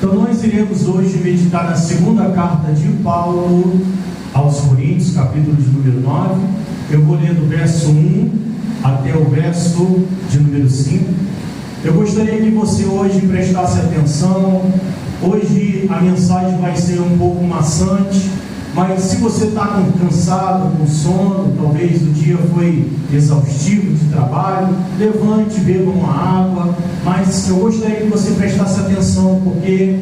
Então nós iremos hoje meditar na segunda carta de Paulo aos Coríntios, capítulo de número 9. Eu vou ler do verso 1 até o verso de número 5. Eu gostaria que você hoje prestasse atenção. Hoje a mensagem vai ser um pouco maçante, mas se você está cansado, com sono, talvez o dia foi exaustivo de trabalho, levante, beba uma água, mas eu gostaria que você prestasse atenção, porque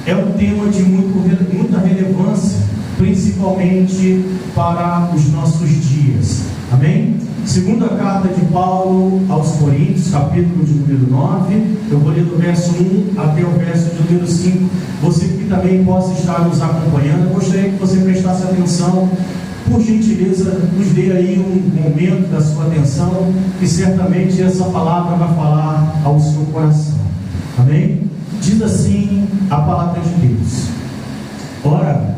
é um tema de muita relevância, principalmente para os nossos dias. Amém? Segunda carta de Paulo aos Coríntios, capítulo de número 9, eu vou ler do verso 1 até o verso de número 5. Você que também possa estar nos acompanhando, eu gostaria que você prestasse atenção. Por gentileza, nos dê aí um momento da sua atenção, que certamente essa palavra vai falar ao seu coração. Amém? Diz assim a palavra de Deus: ora,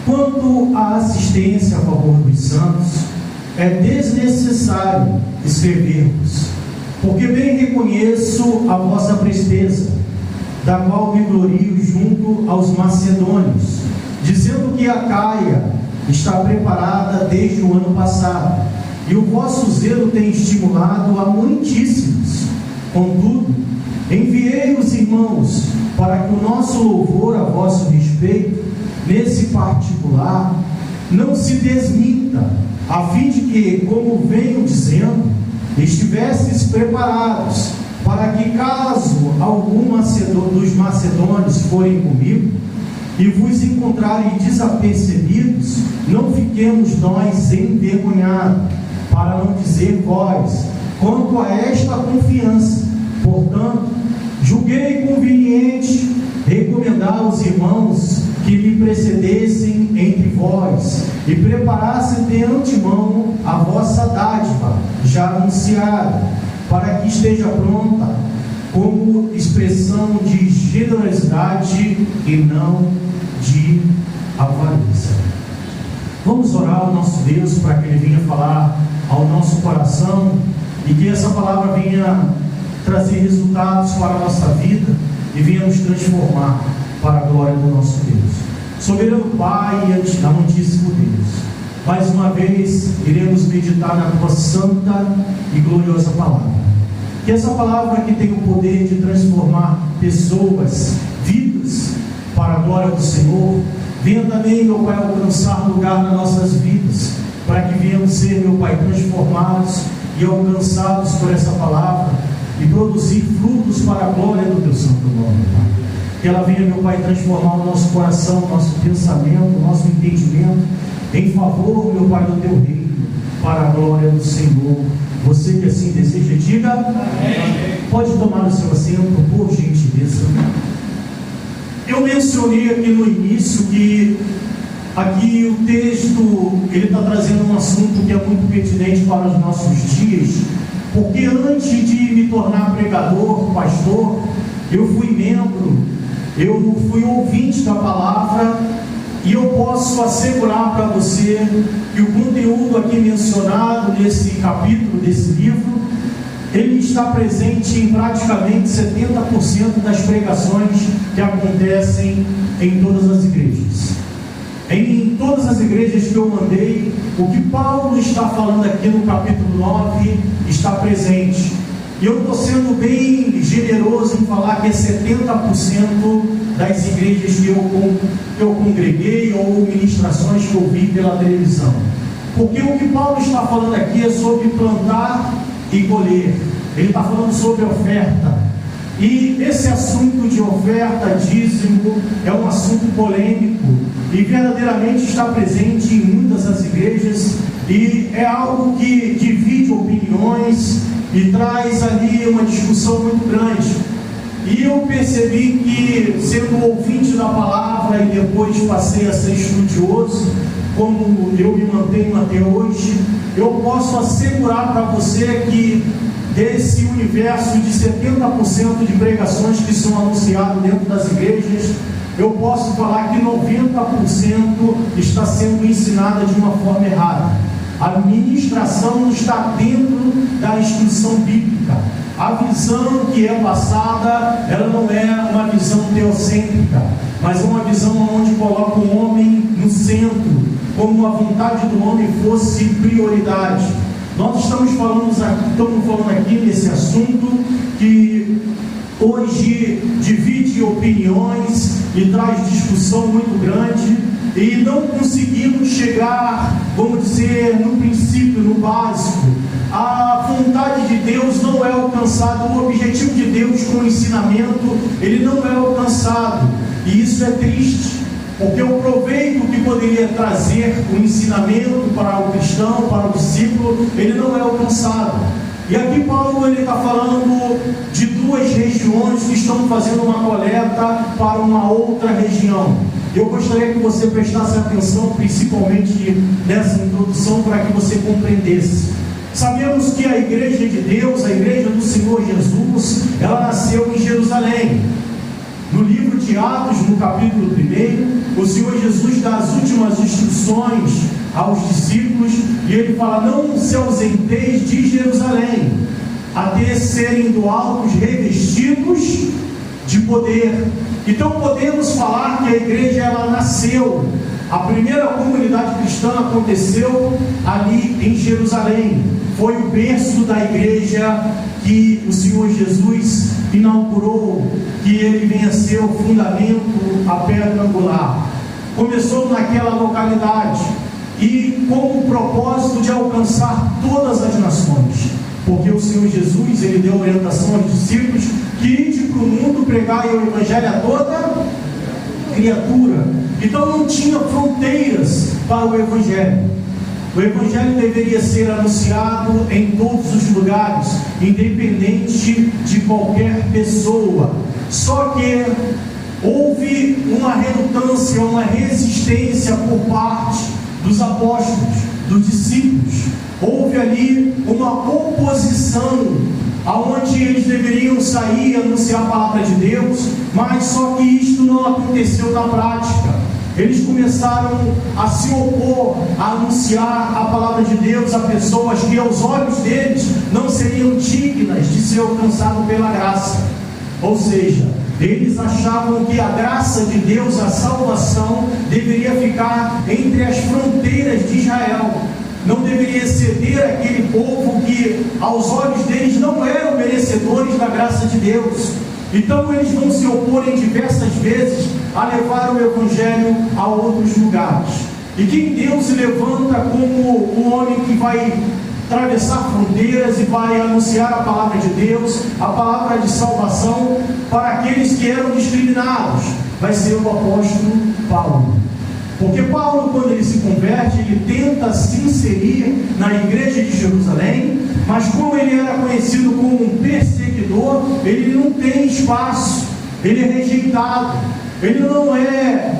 quanto à assistência a favor dos santos, é desnecessário escrever-vos, porque bem reconheço a vossa presteza, da qual me glorio junto aos macedônios, dizendo que a Caia está preparada desde o ano passado, e o vosso zelo tem estimulado a muitíssimos. Contudo, enviei os irmãos para que o nosso louvor a vosso respeito, nesse particular, não se desminta, a fim de que, como venho dizendo, estivesseis preparados, para que, caso algum dos macedônios forem comigo, e vos encontrarem desapercebidos, não fiquemos nós envergonhados, para não dizer vós, quanto a esta confiança. Portanto, julguei conveniente recomendar aos irmãos que me precedessem entre vós e preparassem de antemão a vossa dádiva já anunciada, para que esteja pronta como expressão de generosidade e não de avareza. Vamos orar ao nosso Deus para que Ele venha falar ao nosso coração e que essa palavra venha trazer resultados para a nossa vida e venha nos transformar para a glória do nosso Deus. Soberano Pai e amantíssimo Deus, mais uma vez iremos meditar na Tua santa e gloriosa palavra. Que essa palavra que tem o poder de transformar pessoas, vidas, para a glória do Senhor, venha também, meu Pai, alcançar lugar nas nossas vidas, para que venhamos ser, meu Pai, transformados e alcançados por essa palavra e produzir frutos para a glória do Teu santo nome, Pai. Que ela venha, meu Pai, transformar o nosso coração, o nosso pensamento, o nosso entendimento em favor, meu Pai, do Teu reino, para a glória do Senhor. Você que assim deseja, diga amém. Pode tomar o seu assento, por gentileza. Eu mencionei aqui no início que aqui o texto ele está trazendo um assunto que é muito pertinente para os nossos dias, porque antes de me tornar pregador, pastor, eu fui membro, eu fui ouvinte da palavra, e eu posso assegurar para você que o conteúdo aqui mencionado nesse capítulo, desse livro, ele está presente em praticamente 70% das pregações que acontecem em todas as igrejas. Em todas as igrejas que eu mandei, o que Paulo está falando aqui no capítulo 9 está presente. E eu estou sendo bem generoso em falar que é 70% das igrejas que eu congreguei ou ministrações que eu vi pela televisão. Porque o que Paulo está falando aqui é sobre plantar e colher. Ele está falando sobre oferta. E esse assunto de oferta, dízimo, é um assunto polêmico e verdadeiramente está presente em muitas das igrejas, e é algo que divide opiniões e traz ali uma discussão muito grande. E eu percebi que, sendo ouvinte da palavra e depois passei a ser estudioso, como eu me mantenho até hoje, eu posso assegurar para você que desse universo de 70% de pregações que são anunciadas dentro das igrejas, eu posso falar que 90% está sendo ensinada de uma forma errada. A ministração não está dentro da instrução bíblica. A visão que é passada, ela não é uma visão teocêntrica, mas é uma visão onde coloca o homem no centro, como a vontade do homem fosse prioridade. Nós estamos falando aqui nesse assunto que hoje divide opiniões e traz discussão muito grande, e não conseguimos chegar, vamos dizer, no princípio, no básico. A vontade de Deus não é alcançada, o objetivo de Deus com o ensinamento, ele não é alcançado, e isso é triste, porque o proveito que poderia trazer o ensinamento para o cristão, para o discípulo, ele não é alcançado. E aqui Paulo está falando de duas regiões que estão fazendo uma coleta para uma outra região. Eu gostaria que você prestasse atenção, principalmente nessa introdução, para que você compreendesse. Sabemos que a igreja de Deus, a igreja do Senhor Jesus, ela nasceu em Jerusalém. No livro de Atos, no capítulo 1, o Senhor Jesus dá as últimas instruções aos discípulos, e ele fala: não se ausenteis de Jerusalém, até serem do alto revestidos de poder. Então podemos falar que a igreja ela nasceu, a primeira comunidade cristã aconteceu ali em Jerusalém, foi o berço da igreja que o Senhor Jesus inaugurou, que ele venha a ser o fundamento, a pedra angular. Começou naquela localidade e com o propósito de alcançar todas as nações, porque o Senhor Jesus ele deu orientação aos discípulos que ide para o mundo pregar o evangelho a toda criatura. Então não tinha fronteiras para o evangelho. O evangelho deveria ser anunciado em todos os lugares, independente de qualquer pessoa. Só que houve uma relutância, uma resistência por parte dos apóstolos, dos discípulos. Houve ali uma oposição, aonde eles deveriam sair e anunciar a palavra de Deus, mas só que isto não aconteceu na prática. Eles começaram a se opor a anunciar a palavra de Deus a pessoas que aos olhos deles não seriam dignas de ser alcançadas pela graça. Ou seja, eles achavam que a graça de Deus, a salvação, deveria ficar entre as fronteiras de Israel. Não deveria ceder aquele povo que aos olhos deles não eram merecedores da graça de Deus. Então eles vão se opor em diversas vezes a levar o evangelho a outros lugares. E quem Deus se levanta como o homem que vai atravessar fronteiras e vai anunciar a palavra de Deus, a palavra de salvação para aqueles que eram discriminados, vai ser o apóstolo Paulo. Porque Paulo, quando ele se converte, ele tenta se inserir na igreja de Jerusalém, mas como ele era conhecido como um perseguidor, ele não tem espaço, ele é rejeitado, ele não é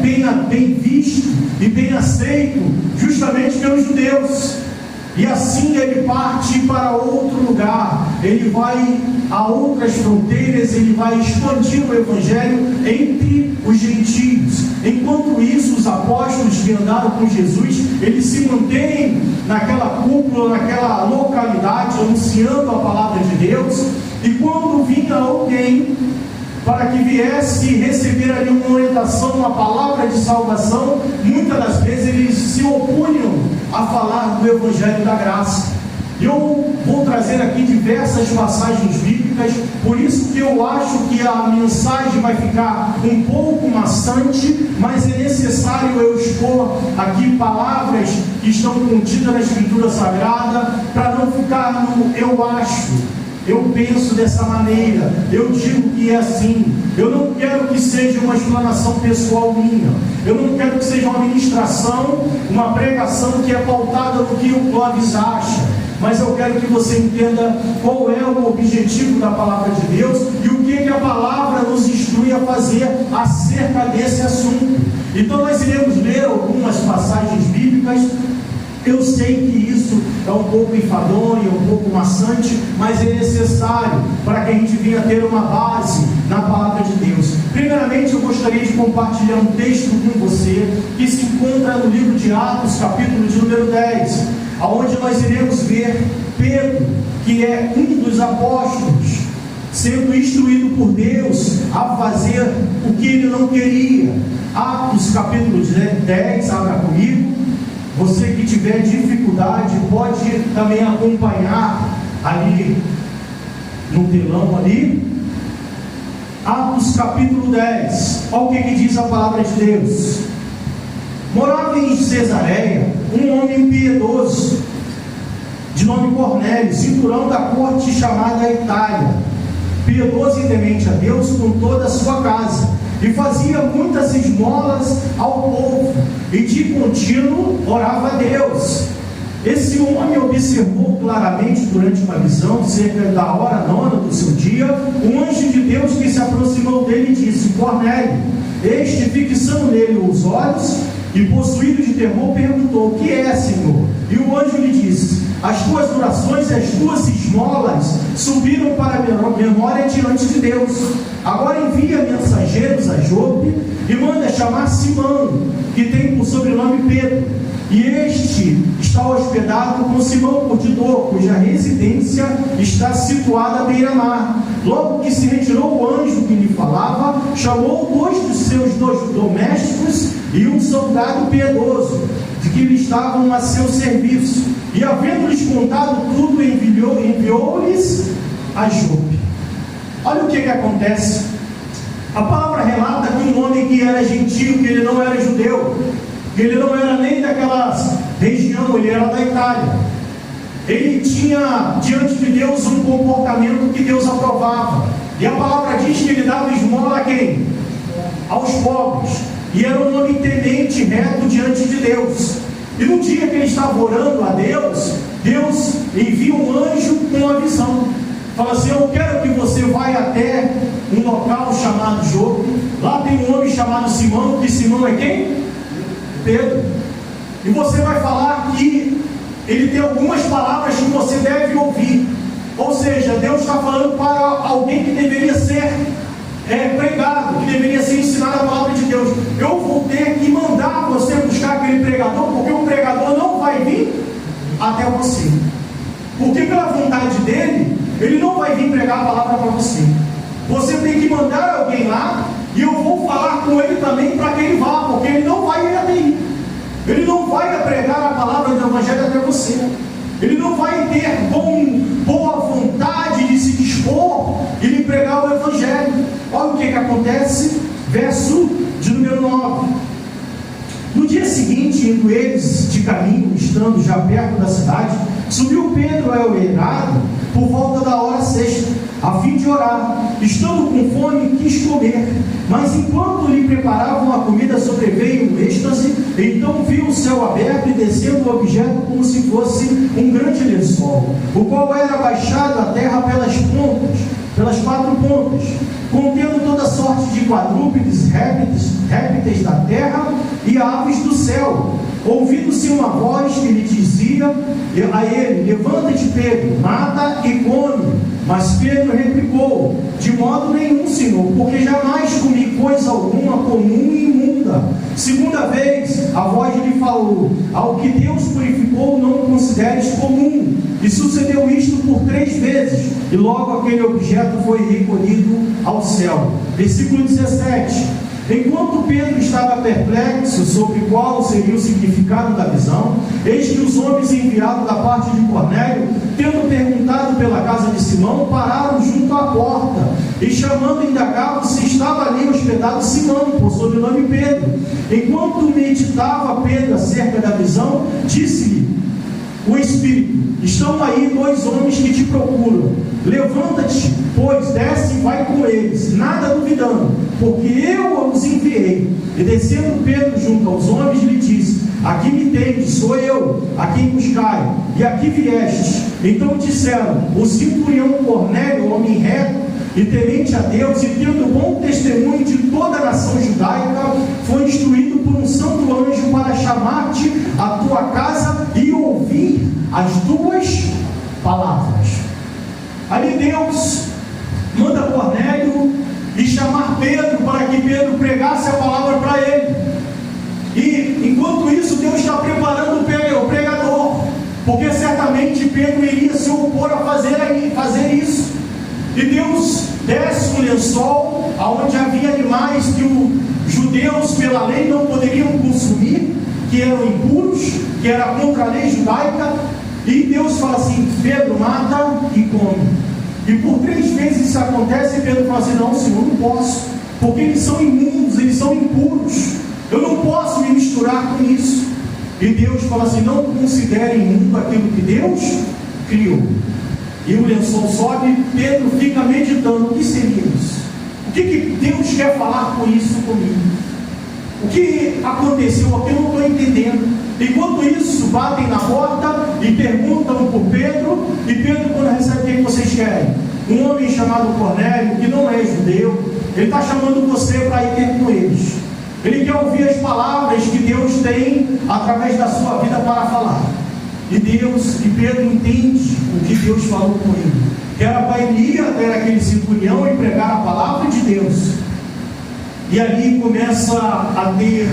bem visto e bem aceito justamente pelos judeus. E assim ele parte para outro lugar, ele vai a outras fronteiras, ele vai expandir o evangelho entre os gentios. Enquanto isso, os apóstolos que andaram com Jesus, eles se mantêm naquela cúpula, naquela localidade, anunciando a palavra de Deus. E quando vinha alguém para que viesse receber ali uma orientação, uma palavra de salvação, muitas das vezes eles se opunham a falar do evangelho da graça. Eu vou trazer aqui diversas passagens bíblicas, por isso que eu acho que a mensagem vai ficar um pouco maçante, mas é necessário eu expor aqui palavras que estão contidas na Escritura Sagrada, para não ficar no eu acho, eu penso dessa maneira, eu digo que é assim. Eu não quero que seja uma explanação pessoal minha, eu não quero que seja uma ministração, uma pregação que é pautada no que o Clóvis acha, mas eu quero que você entenda qual é o objetivo da palavra de Deus e o que a palavra nos instrui a fazer acerca desse assunto. Então nós iremos ler algumas passagens bíblicas. Eu sei que isso é um pouco enfadonho, um pouco maçante, mas é necessário para que a gente venha ter uma base na palavra de Deus. Primeiramente, eu gostaria de compartilhar um texto com você que se encontra no livro de Atos, capítulo de número 10, onde nós iremos ver Pedro, que é um dos apóstolos, sendo instruído por Deus a fazer o que ele não queria. Atos capítulo 10, abra comigo. Você que tiver dificuldade pode também acompanhar ali no telão ali. Atos capítulo 10. Olha o que diz a palavra de Deus. Morava em Cesareia um homem piedoso, de nome Cornélio, cinturão da corte chamada Itália, piedoso e temente a Deus com toda a sua casa, e fazia muitas esmolas ao povo, e de contínuo orava a Deus. Esse homem observou claramente durante uma visão, cerca da hora 9 do seu dia, um anjo de Deus que se aproximou dele e disse: Cornélio. Este, fixando nele os olhos e possuído de temor, perguntou: o que é, Senhor? E o anjo lhe disse: as tuas orações e as tuas esmolas subiram para a memória diante de Deus. Agora envia mensageiros a Jope e manda chamar Simão, que tem por sobrenome Pedro. E este está hospedado com Simão Curtidor, cuja residência está situada à beira-mar. Logo que se retirou o anjo que lhe falava, chamou 2 dos seus domésticos e um soldado piedoso, de que lhe estavam a seu serviço. E havendo-lhes contado tudo, enviou-lhes a Jope. Olha o que acontece. A palavra relata que um homem que era gentio, que ele não era judeu, que ele não era nem daquela região, ele era da Itália. Ele tinha diante de Deus um comportamento que Deus aprovava. E a palavra diz que ele dava esmola a quem? Aos pobres. E era um homem temente, reto diante de Deus. E no dia que ele estava orando a Deus, Deus envia um anjo com uma visão. Fala assim: eu quero que você vá até um local chamado Jope. Lá tem um homem chamado Simão, que Simão é quem? Pedro. E você vai falar que ele tem algumas palavras que você deve ouvir. Ou seja, Deus está falando para alguém que deveria ser pregado, que deveria ser ensinado a palavra de Deus. Eu vou ter que mandar você buscar aquele pregador, porque o pregador não vai vir até você. Porque pela vontade dele, ele não vai vir pregar a palavra para você. Você tem que mandar alguém lá, e eu vou falar com ele também para que ele vá, porque ele não vai ir até aí. Ele não vai pregar a palavra do Evangelho até você. Ele não vai ter boa vontade de se dispor e lhe pregar o Evangelho. Olha o que acontece, verso de número 9. No dia seguinte, indo eles de caminho, estando já perto da cidade, subiu Pedro ao eirado por volta da hora 6, a fim de orar. Estando com fome, quis comer, mas enquanto lhe preparavam a comida, sobreveio um êxtase. Então viu o céu aberto e descendo o objeto como se fosse um grande lençol, o qual era baixado à terra pelas 4 pontas, contendo toda sorte de quadrúpedes, répteis da terra e aves do céu. Ouvindo-se uma voz que lhe dizia a ele: levanta-te, Pedro, mata e come. Mas Pedro replicou: de modo nenhum, Senhor, porque jamais comi coisa alguma comum e imunda. Segunda vez a voz lhe falou: ao que Deus purificou não consideres comum. E sucedeu isto por 3 vezes, e logo aquele objeto foi recolhido ao céu. Versículo 17. Enquanto Pedro estava perplexo sobre qual seria o significado da visão, eis que os homens enviados da parte de Cornélio, tendo perguntado pela casa de Simão, pararam junto à porta, e chamando, indagavam se estava ali hospedado Simão, por sobrenome Pedro. Enquanto meditava Pedro acerca da visão, disse-lhe o Espírito: estão aí 2 homens que te procuram. Levanta-te, pois, desce e vai com eles, nada duvidando, porque eu os enviei. E descendo Pedro junto aos homens, lhe disse: aqui me tendes, sou eu, a quem buscai, e aqui viestes. Então disseram: o centurião Cornélio, homem reto e temente a Deus, e tendo bom testemunho de toda a nação judaica, foi instruído por um santo anjo para chamar-te à tua casa e ouvir as tuas palavras. Ali Deus manda Cornélio e chamar Pedro para que Pedro pregasse a palavra para ele. E enquanto isso, Deus está preparando o pregador, porque certamente Pedro iria se opor a fazer isso. e Deus desce um lençol onde havia animais que os judeus pela lei não poderiam consumir, que eram impuros, que era contra a lei judaica, e Deus fala assim: Pedro, mata e come. E por 3 vezes isso acontece, e Pedro fala assim: não, Senhor, não posso, porque eles são imundos, eles são impuros, eu não posso me misturar com isso. E Deus fala assim: não considere imundo aquilo que Deus criou. E o lençol sobe, Pedro fica meditando: o que seria isso? O que Deus quer falar com isso comigo? O que aconteceu aqui? Eu não estou entendendo. Enquanto isso, batem na porta e perguntam por Pedro, e Pedro, quando recebe: o que vocês querem? Um homem chamado Cornélio, que não é judeu, ele está chamando você para ir ter com eles. Ele quer ouvir as palavras que Deus tem através da sua vida para falar. E Pedro entende o que Deus falou com ele, que era para ele ir até aquele centurião e pregar a palavra de Deus. E ali começa a ter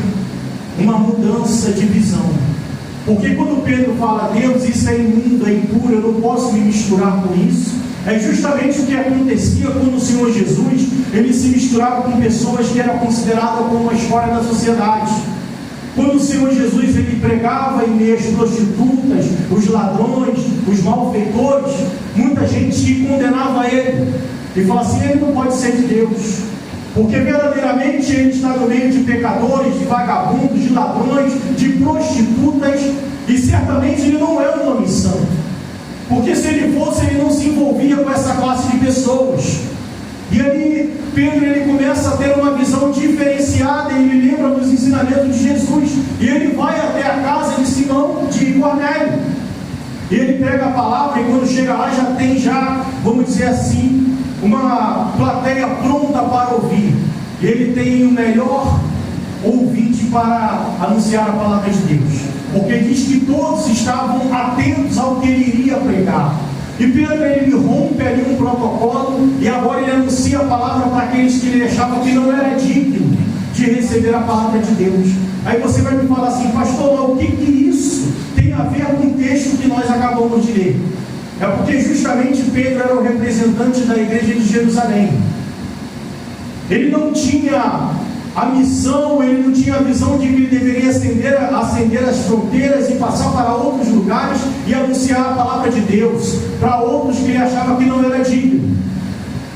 uma mudança de visão, porque quando Pedro fala: Deus, isso é imundo, é impuro, eu não posso me misturar com isso, é justamente o que acontecia quando o Senhor Jesus, ele se misturava com pessoas que eram consideradas como a escória da sociedade. Quando o Senhor Jesus, ele pregava em meio às prostitutas, os ladrões, os malfeitores, muita gente condenava ele e falava assim: ele não pode ser de Deus, porque verdadeiramente ele está no meio de pecadores, de vagabundos, de ladrões, de prostitutas, e certamente ele não é um homem santo, porque se ele fosse, ele não se envolvia com essa classe de pessoas. E aí Pedro, ele começa a ter uma visão diferenciada, e ele lembra dos ensinamentos de Jesus, e ele vai até a casa de Simão, de Cornélio, e ele pega a palavra, e quando chega lá já tem, vamos dizer assim, uma plateia pronta para ouvir. E ele tem o melhor ouvinte para anunciar a palavra de Deus, porque diz que todos estavam atentos ao que ele iria pregar. E Pedro, ele rompe ali um protocolo, e agora ele anuncia a palavra para aqueles que ele achava que não era digno de receber a palavra de Deus. Aí você vai me falar assim: pastor, o que isso tem a ver com o texto que nós acabamos de ler? É porque justamente Pedro era o representante da igreja de Jerusalém. Ele não tinha a missão, ele não tinha a visão de que ele deveria ascender as fronteiras e passar para outros lugares e anunciar a palavra de Deus para outros que ele achava que não era digno.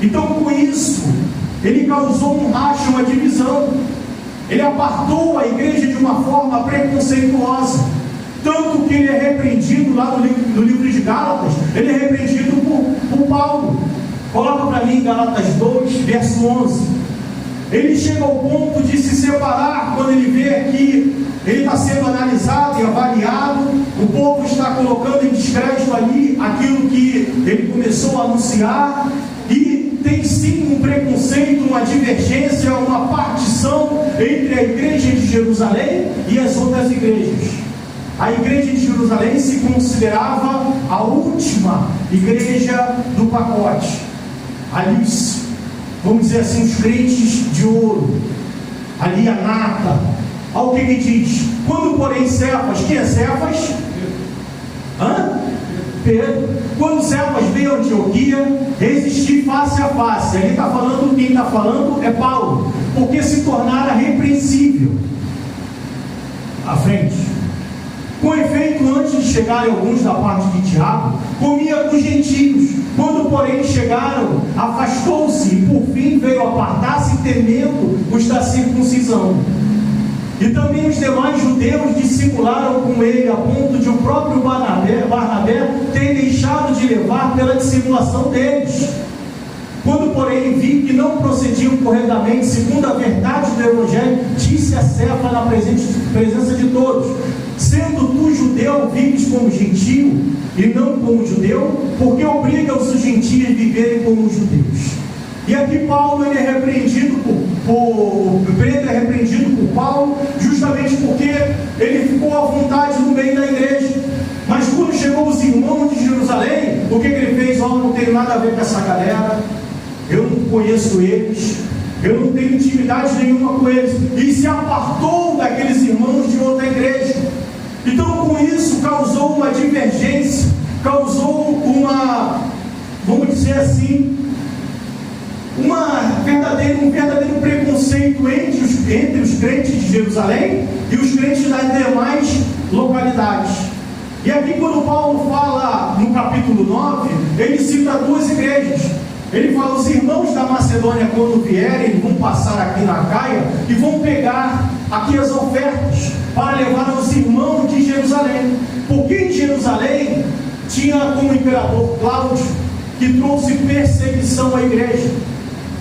Então, com isso, ele causou um racha, uma divisão. Ele apartou a igreja de uma forma preconceituosa, tanto que ele é repreendido lá no livro de Gálatas. Ele é repreendido por Paulo. Coloca para mim Gálatas 2, verso 11. Ele chega ao ponto de se separar quando ele vê que ele está sendo analisado e avaliado, o povo está colocando em descrédito ali aquilo que ele começou a anunciar, e tem sim um preconceito, uma divergência, uma partição entre a igreja de Jerusalém e as outras igrejas. A igreja de Jerusalém se considerava a última igreja do pacote. Ali, vamos dizer assim, os crentes de ouro, ali a nata. Olha o que ele diz: quando porém Cefas, quem é Cefas? Pedro. Quando Cefas veio a Antioquia, resisti face a face. Ele está falando, quem está falando é Paulo, porque se tornara repreensível. À frente. Com efeito, antes de chegarem alguns da parte de Tiago, comia com os gentios. Quando, porém, chegaram, afastou-se e, por fim, veio apartar-se, temendo os da circuncisão. E também os demais judeus dissimularam com ele, a ponto de o próprio Barnabé ter deixado de levar pela dissimulação deles. Quando, porém, vi que não procediam corretamente, segundo a verdade do Evangelho, disse a Cefa na presença de todos: sendo tu judeu, vives como gentio e não como judeu, porque obriga os gentios a viverem como judeus. E aqui Paulo, ele é repreendido Pedro é repreendido por Paulo, justamente porque ele ficou à vontade no meio da igreja. Mas quando chegou os irmãos de Jerusalém, o que ele fez? Não tenho nada a ver com essa galera, eu não conheço eles, eu não tenho intimidade nenhuma com eles, e se apartou daqueles irmãos de outra igreja. Então, com isso, causou uma divergência, causou uma, vamos dizer assim, feito entre os crentes de Jerusalém e os crentes das demais localidades. E aqui, quando Paulo fala no capítulo 9, ele cita duas igrejas. Ele fala: os irmãos da Macedônia, quando vierem, vão passar aqui na Caia e vão pegar aqui as ofertas para levar aos irmãos de Jerusalém. Porque em Jerusalém tinha como imperador Cláudio, que trouxe perseguição à igreja.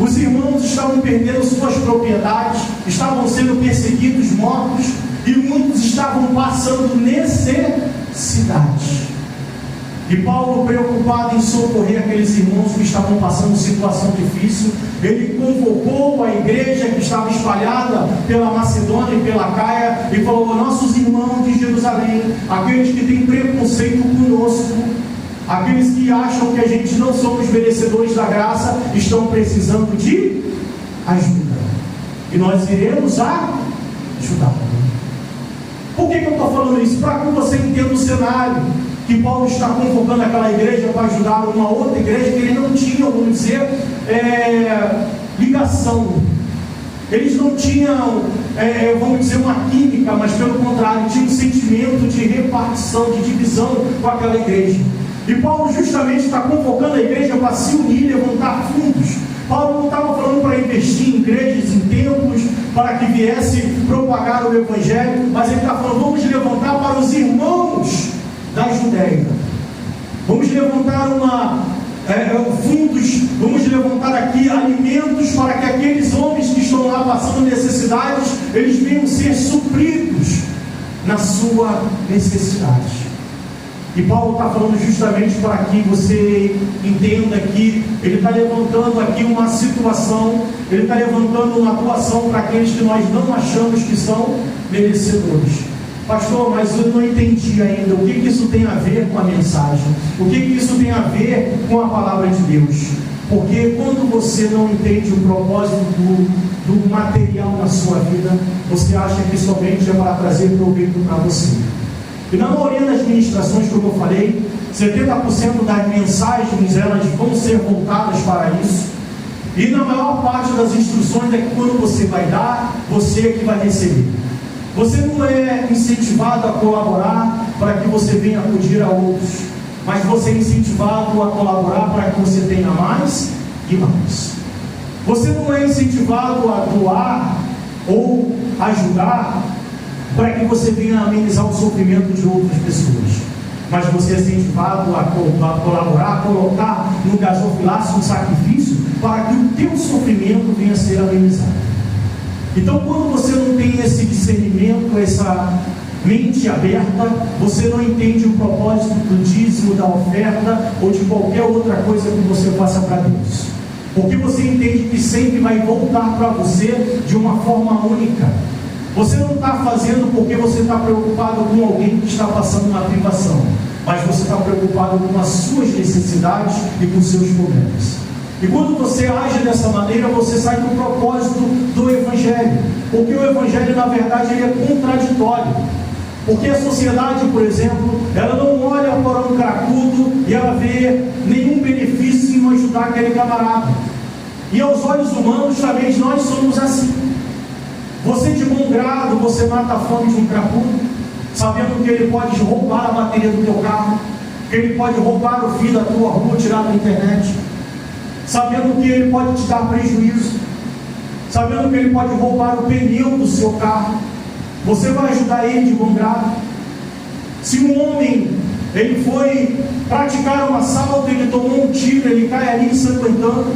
Os irmãos estavam perdendo suas propriedades, estavam sendo perseguidos, mortos, e muitos estavam passando necessidade. E Paulo, preocupado em socorrer aqueles irmãos que estavam passando situação difícil, ele convocou a igreja que estava espalhada pela Macedônia e pela Caia e falou: nossos irmãos de Jerusalém, aqueles que têm preconceito conosco, aqueles que acham que a gente não somos merecedores da graça, estão precisando de ajuda, e nós iremos ajudar. Por que eu estou falando isso? Para que você entenda o cenário, que Paulo está convocando aquela igreja para ajudar uma outra igreja que ele não tinha, vamos dizer, ligação. Eles não tinham, vamos dizer, uma química, mas pelo contrário, tinha um sentimento de repartição, de divisão com aquela igreja. E Paulo justamente está convocando a igreja para se unir, levantar fundos. Paulo não estava falando para investir em igrejas, em templos, para que viesse propagar o Evangelho, mas ele está falando: vamos levantar para os irmãos da Judéia. Vamos levantar fundos, vamos levantar aqui alimentos para que aqueles homens que estão lá passando necessidades, eles venham ser supridos na sua necessidade. E Paulo está falando justamente para que você entenda que ele está levantando aqui uma situação, ele está levantando uma atuação para aqueles que nós não achamos que são merecedores. Pastor, mas eu não entendi ainda o que isso tem a ver com a mensagem, o que isso tem a ver com a palavra de Deus. Porque quando você não entende o propósito do material na sua vida, você acha que somente é para trazer proveito para você. E na maioria das ministrações, como eu falei, 70% das mensagens elas vão ser voltadas para isso. E na maior parte das instruções é que quando você vai dar, você é que vai receber. Você não é incentivado a colaborar para que você venha acudir a outros, mas você é incentivado a colaborar para que você tenha mais e mais. Você não é incentivado a doar ou ajudar para que você venha amenizar o sofrimento de outras pessoas, mas você é incentivado a colaborar, a colocar no gasofilaço um sacrifício para que o teu sofrimento venha a ser amenizado. Então, quando você não tem esse discernimento, essa mente aberta, você não entende o propósito do dízimo, da oferta ou de qualquer outra coisa que você faça para Deus, porque você entende que sempre vai voltar para você de uma forma única. Você não está fazendo porque você está preocupado com alguém que está passando uma privação, mas você está preocupado com as suas necessidades e com os seus problemas. E quando você age dessa maneira, você sai do propósito do Evangelho, porque o Evangelho, na verdade, ele é contraditório. Porque a sociedade, por exemplo, ela não olha para um cracudo e ela vê nenhum benefício em ajudar aquele camarada. E aos olhos humanos também nós somos assim. Você de bom grado, você mata a fome de um cracudo, sabendo que ele pode roubar a bateria do teu carro, que ele pode roubar o fio da tua rua, tirar da internet, sabendo que ele pode te dar prejuízo, sabendo que ele pode roubar o pneu do seu carro. Você vai ajudar ele de bom grado? Se um homem ele foi praticar um assalto, ele tomou um tiro, ele cai ali ensanguentando,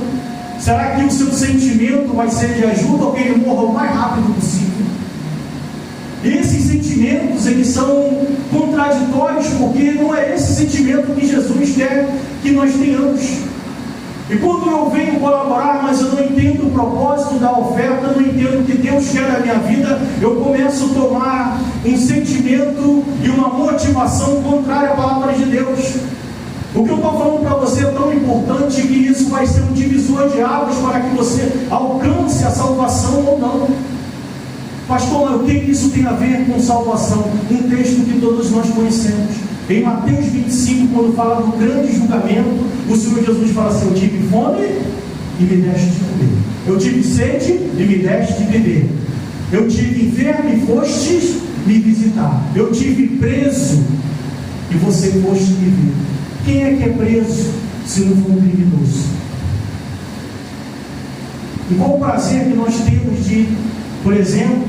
será que o seu sentimento vai ser de ajuda ou que ele morra o mais rápido possível? E esses sentimentos, eles são contraditórios, porque não é esse sentimento que Jesus quer que nós tenhamos. E quando eu venho colaborar, mas eu não entendo o propósito da oferta, não entendo o que Deus quer na minha vida, eu começo a tomar um sentimento e uma motivação contrária à palavra de Deus. O que eu estou falando para você é tão importante que isso vai ser um divisor de águas para que você alcance a salvação ou não. Pastor, mas o que isso tem a ver com salvação? Um texto que todos nós conhecemos. Em Mateus 25, quando fala do grande julgamento, o Senhor Jesus fala assim: eu tive fome e me deste de comer. Eu tive sede e me deste de beber. Eu tive enfermo e fostes me visitar. Eu tive preso e você foste me ver. Quem é que é preso se não for um criminoso? E qual o prazer que nós temos de, por exemplo,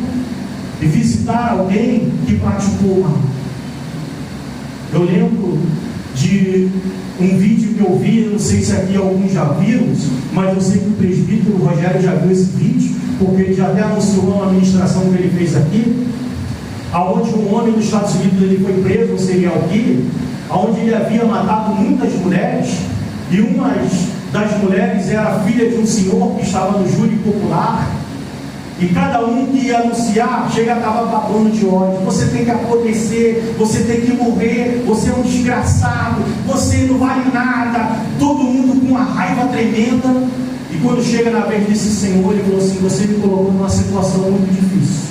de visitar alguém que praticou o mal? Eu lembro de um vídeo que eu vi, não sei se aqui alguns já viram, mas eu sei que o presbítero Rogério já viu esse vídeo, porque ele já até anunciou uma ministração que ele fez aqui, aonde um homem nos Estados Unidos ele foi preso, um serial killer, aonde ele havia matado muitas mulheres, e uma das mulheres era filha de um senhor que estava no júri popular, e cada um que ia anunciar, chega a estava babando de ódio. Você tem que apodrecer, você tem que morrer, você é um desgraçado, você não vale nada. Todo mundo com uma raiva tremenda. E quando chega na vez desse senhor, ele falou assim: você me colocou numa situação muito difícil,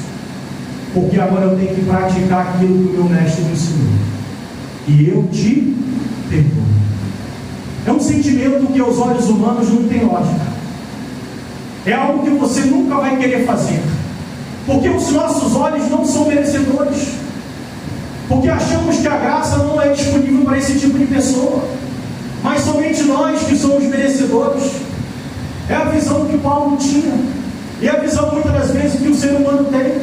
porque agora eu tenho que praticar aquilo que o meu mestre me ensinou, e eu te perdoo. É um sentimento que aos olhos humanos não tem lógica. É algo que você nunca vai querer fazer, porque os nossos olhos não são merecedores, porque achamos que a graça não é disponível para esse tipo de pessoa, mas somente nós que somos merecedores. É a visão que Paulo tinha, e a visão muitas das vezes que o ser humano tem,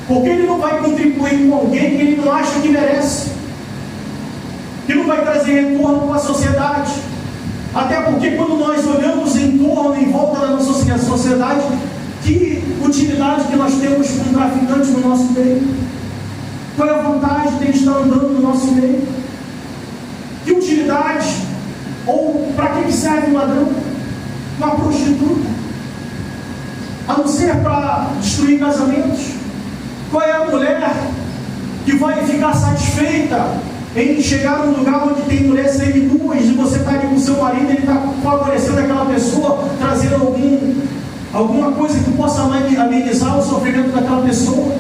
porque ele não vai contribuir com alguém que ele não acha que merece, que não vai trazer retorno para a sociedade. Até porque quando nós olhamos em torno, em volta da nossa sociedade, que utilidade que nós temos com um traficante no nosso meio? Qual é a vantagem de ele estar andando no nosso meio? Que utilidade? Ou para que serve um ladrão? Uma prostituta? A não ser para destruir casamentos? Qual é a mulher que vai ficar satisfeita em chegar num lugar onde tem mulheres seminuas e você está ali com o seu marido, ele está favorecendo aquela pessoa, trazendo alguma coisa que possa amenizar o sofrimento daquela pessoa?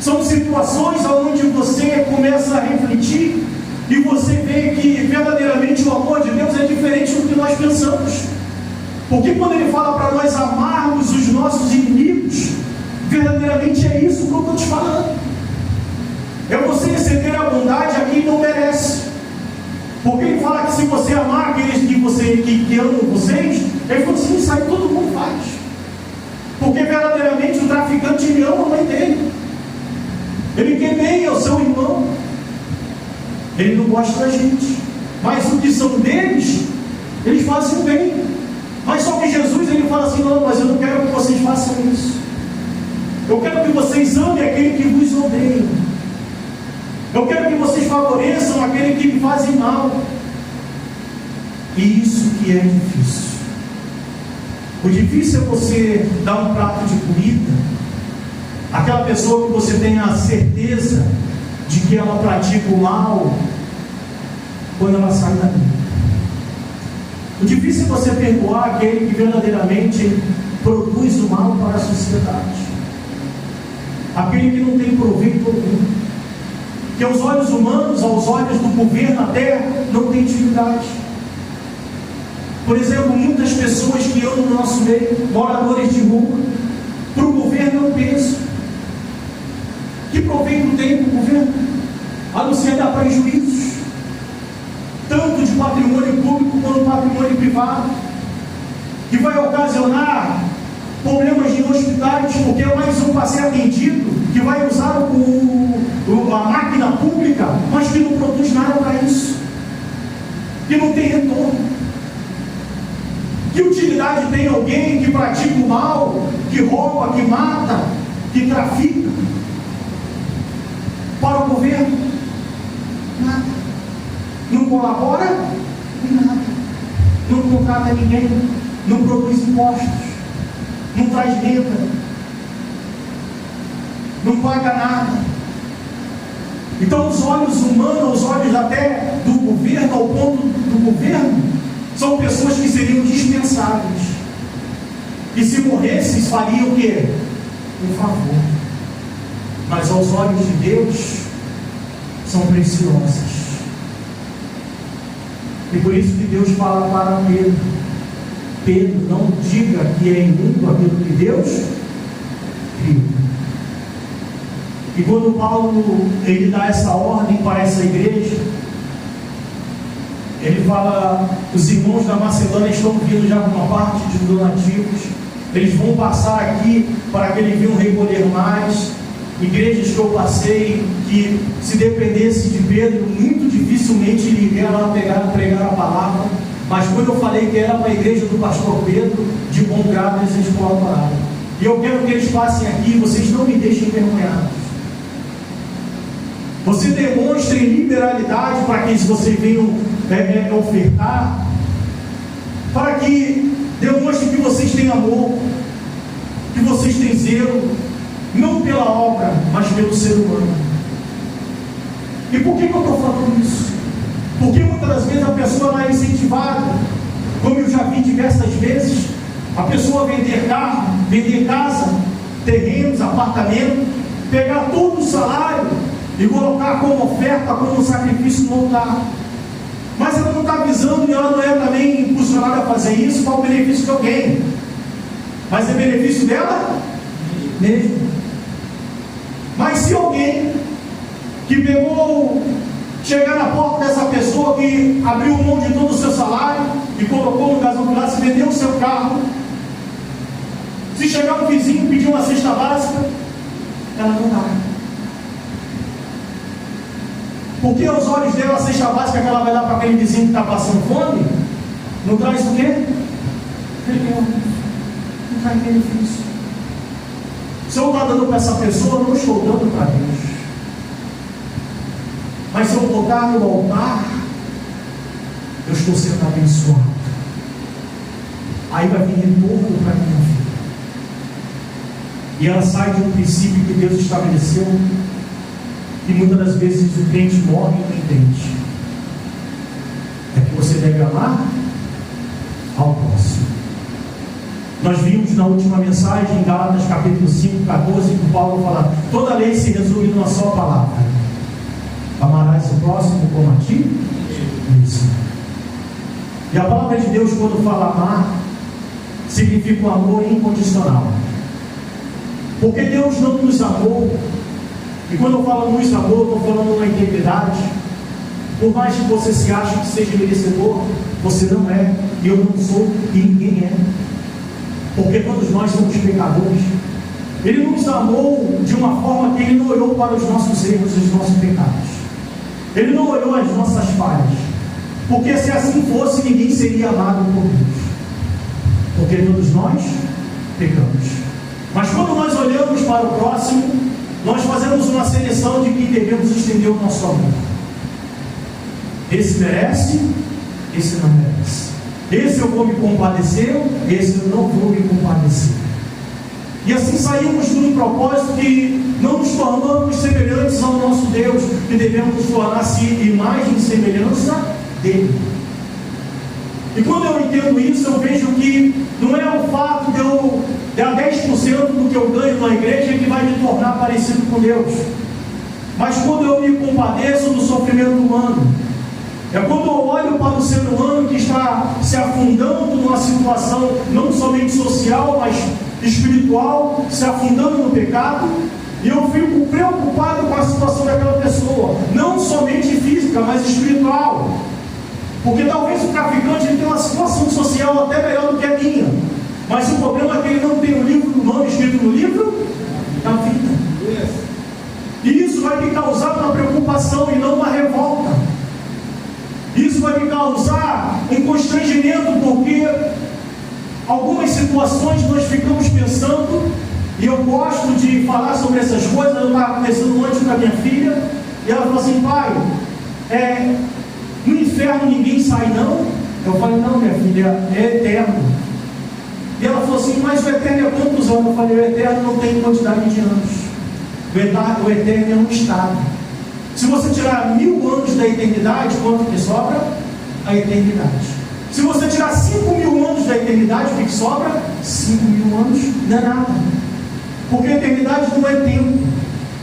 São situações onde você começa a refletir e você vê que verdadeiramente o amor de Deus é diferente do que nós pensamos. Porque quando Ele fala para nós amarmos os nossos inimigos, verdadeiramente é isso que eu estou te falando. É você receber a bondade a quem não merece. Porque Ele fala que se você amar aqueles que amam vocês, Ele falou assim: isso aí todo mundo faz. Porque verdadeiramente o traficante, ele ama a mãe dele, ele quer bem ao seu irmão, ele não gosta da gente, mas o que são deles, eles fazem o bem. Mas só que Jesus, ele fala assim: não, mas eu não quero que vocês façam isso. Eu quero que vocês amem aquele que vos odeia. Eu quero que vocês favoreçam aquele que lhe fazem mal. E isso que é difícil. O difícil é você dar um prato de comida àquela pessoa que você tem a certeza de que ela pratica o mal quando ela sai dali. O difícil é você perdoar aquele que verdadeiramente produz o mal para a sociedade, aquele que não tem proveito algum, que aos olhos humanos, aos olhos do governo até não tem utilidade. Por exemplo, muitas pessoas que andam no nosso meio, moradores de rua, para o governo é um peso. Que proveito tem para o governo? A não ser dar prejuízos, tanto de patrimônio público quanto patrimônio privado, que vai ocasionar problemas em hospitais, porque é mais um para ser atendido, que vai usar a máquina pública, mas que não produz nada para isso, que não tem retorno. Que utilidade tem alguém que pratica o mal, que rouba, que mata, que trafica, para o governo? Nada. Não colabora? Nada. Não contrata ninguém, não produz impostos, não traz renda, não paga nada. Então, os olhos humanos, os olhos até do governo, ao ponto do governo, são pessoas que seriam dispensáveis. E se morressem, fariam o quê? Um favor. Mas aos olhos de Deus, são preciosas. E por isso que Deus fala para Pedro: Pedro, não diga que é imundo aquilo que Deus criou. E quando Paulo ele dá essa ordem para essa igreja, ele fala: os irmãos da Macedônia estão vindo já com uma parte de donativos, eles vão passar aqui para que eles venham recolher mais. Igrejas que eu passei, que se dependesse de Pedro, muito dificilmente ele iria lá pregar a palavra, mas quando eu falei que era para a igreja do pastor Pedro, de bom grado eles colaboraram. E eu quero que eles passem aqui, vocês não me deixem envergonhados. Você demonstre liberalidade para que vocês venham ofertar, para que demonstre que vocês têm amor, que vocês têm zelo, não pela obra, mas pelo ser humano. E por que eu estou falando isso? Porque muitas das vezes a pessoa não é incentivada, como eu já vi diversas vezes, a pessoa vender carro, vender casa, terrenos, apartamento, pegar todo o salário e colocar como oferta, como sacrifício no altar. Mas ela não está visando e ela não é também impulsionada a fazer isso para o benefício de alguém, mas é benefício dela mesmo. Mas se alguém que pegou, chegar na porta dessa pessoa que abriu mão de todo o seu salário e colocou no gasodular, se vendeu o seu carro, se chegar um vizinho e pedir uma cesta básica, ela não dá. Porque aos olhos dela a cesta básica que ela vai dar para aquele vizinho que está passando fome, não traz o quê? Não traz benefício. Se eu estou dando para essa pessoa, eu não estou dando para Deus. Mas se eu botar no altar, eu estou sendo abençoado. Aí vai vir retorno para minha vida. E ela sai de um princípio que Deus estabeleceu, e muitas das vezes o crente morre e não entende. É que você deve amar ao próximo. Nós vimos na última mensagem, em Gálatas capítulo 5, 14, que Paulo fala: toda lei se resume numa só palavra: amarás o próximo como a ti mesmo. E a palavra de Deus, quando fala amar, significa um amor incondicional. Porque Deus não nos amou, e quando eu falo nos amou, eu estou falando na integridade. Por mais que você se ache que seja merecedor, você não é, e eu não sou, e ninguém é. Porque todos nós somos pecadores. Ele nos amou de uma forma que Ele não olhou para os nossos erros e os nossos pecados. Ele não olhou as nossas falhas. Porque se assim fosse, ninguém seria amado por Deus. Porque todos nós pecamos. Mas quando nós olhamos para o próximo, nós fazemos uma seleção de quem devemos estender o nosso amor. Esse merece, esse não merece. Esse eu vou me compadecer, esse eu não vou me compadecer. E assim saímos de um propósito que não nos tornamos semelhantes ao nosso Deus, que devemos nos tornar-se imagem e semelhança dele. E quando eu entendo isso, eu vejo que não é o fato de eu dar 10% do que eu ganho na igreja que vai me tornar parecido com Deus. Mas quando eu me compadeço do sofrimento humano, é quando eu olho para o ser humano que está se afundando numa situação não somente social, mas espiritual, se afundando no pecado, e eu fico preocupado com a situação daquela pessoa, não somente física, mas espiritual. Porque talvez o traficante tenha uma situação social até melhor do que a minha, mas o problema é que ele não tem o nome escrito no livro da vida. E isso vai me causar uma preocupação e não uma revolta. Isso vai me causar um constrangimento, porque algumas situações nós ficamos pensando, e eu gosto de falar sobre essas coisas. Eu estava conversando antes com a minha filha, e ela falou assim: pai, no inferno ninguém sai não? Eu falei: não, minha filha, é eterno. E ela falou assim: mas o eterno é quantos anos? Eu falei: o eterno não tem quantidade de anos. O eterno é um estado. Se você tirar 1000 anos da eternidade, quanto que sobra? A eternidade. Se você tirar 5.000 anos da eternidade, o que sobra? 5.000 anos não é nada. Porque a eternidade não é tempo.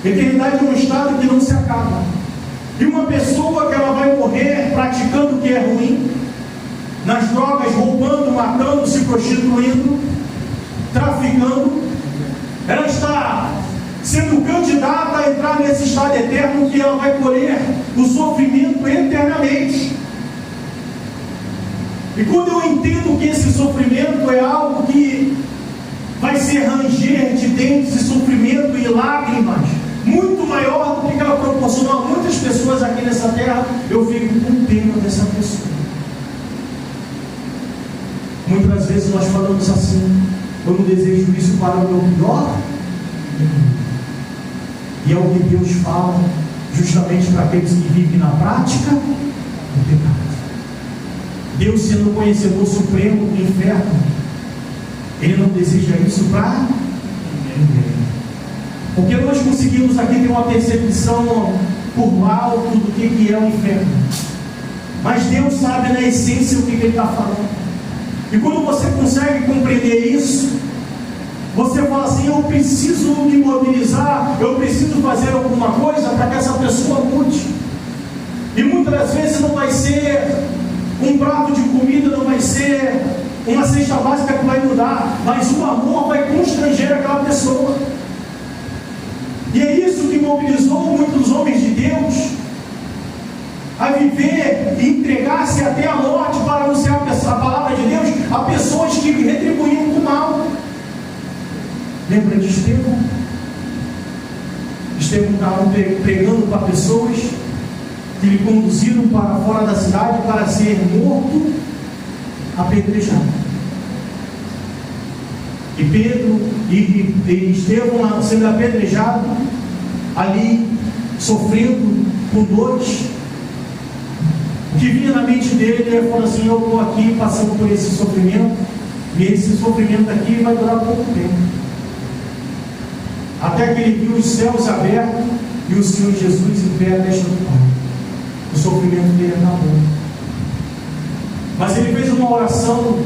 A eternidade é um estado que não se acaba. E uma pessoa que ela vai morrer praticando o que é ruim, nas drogas, roubando, matando, se prostituindo, traficando. Ela está sendo candidata a entrar nesse estado eterno que ela vai colher o sofrimento eternamente. E quando eu entendo que esse sofrimento é algo que vai ser ranger de dentes e sofrimento e lágrimas, muito maior do que ela proporcionou a muitas pessoas aqui nessa terra, eu fico com pena dessa pessoa. Muitas vezes nós falamos assim: eu não desejo isso para o meu pior inimigo. E é o que Deus fala justamente para aqueles que vivem na prática do pecado. Deus, sendo o conhecedor supremo do inferno, Ele não deseja isso para ninguém. Porque nós conseguimos aqui ter uma percepção por alto do que é o inferno. Mas Deus sabe na essência o que Ele está falando. E quando você consegue compreender isso, você fala assim: eu preciso me mobilizar, eu preciso fazer alguma coisa para que essa pessoa mude. E muitas das vezes não vai ser um prato de comida, não vai ser uma cesta básica que vai mudar, mas o amor vai constranger aquela pessoa. E é isso que mobilizou muitos homens de Deus a viver e entregar-se até a morte para anunciar a palavra de Deus a pessoas que retribuíam com mal. Lembra de Estevão? Estevão estava pregando para pessoas que lhe conduziram para fora da cidade para ser morto, apedrejado. E Pedro e Estevão sendo apedrejado, ali sofrendo com dores. O que vinha na mente dele, ele falou assim: eu estou aqui passando por esse sofrimento, e esse sofrimento aqui vai durar pouco tempo. Até que ele viu os céus abertos e o Senhor Jesus em pé à destra do Pai. O sofrimento dele acabou. Mas ele fez uma oração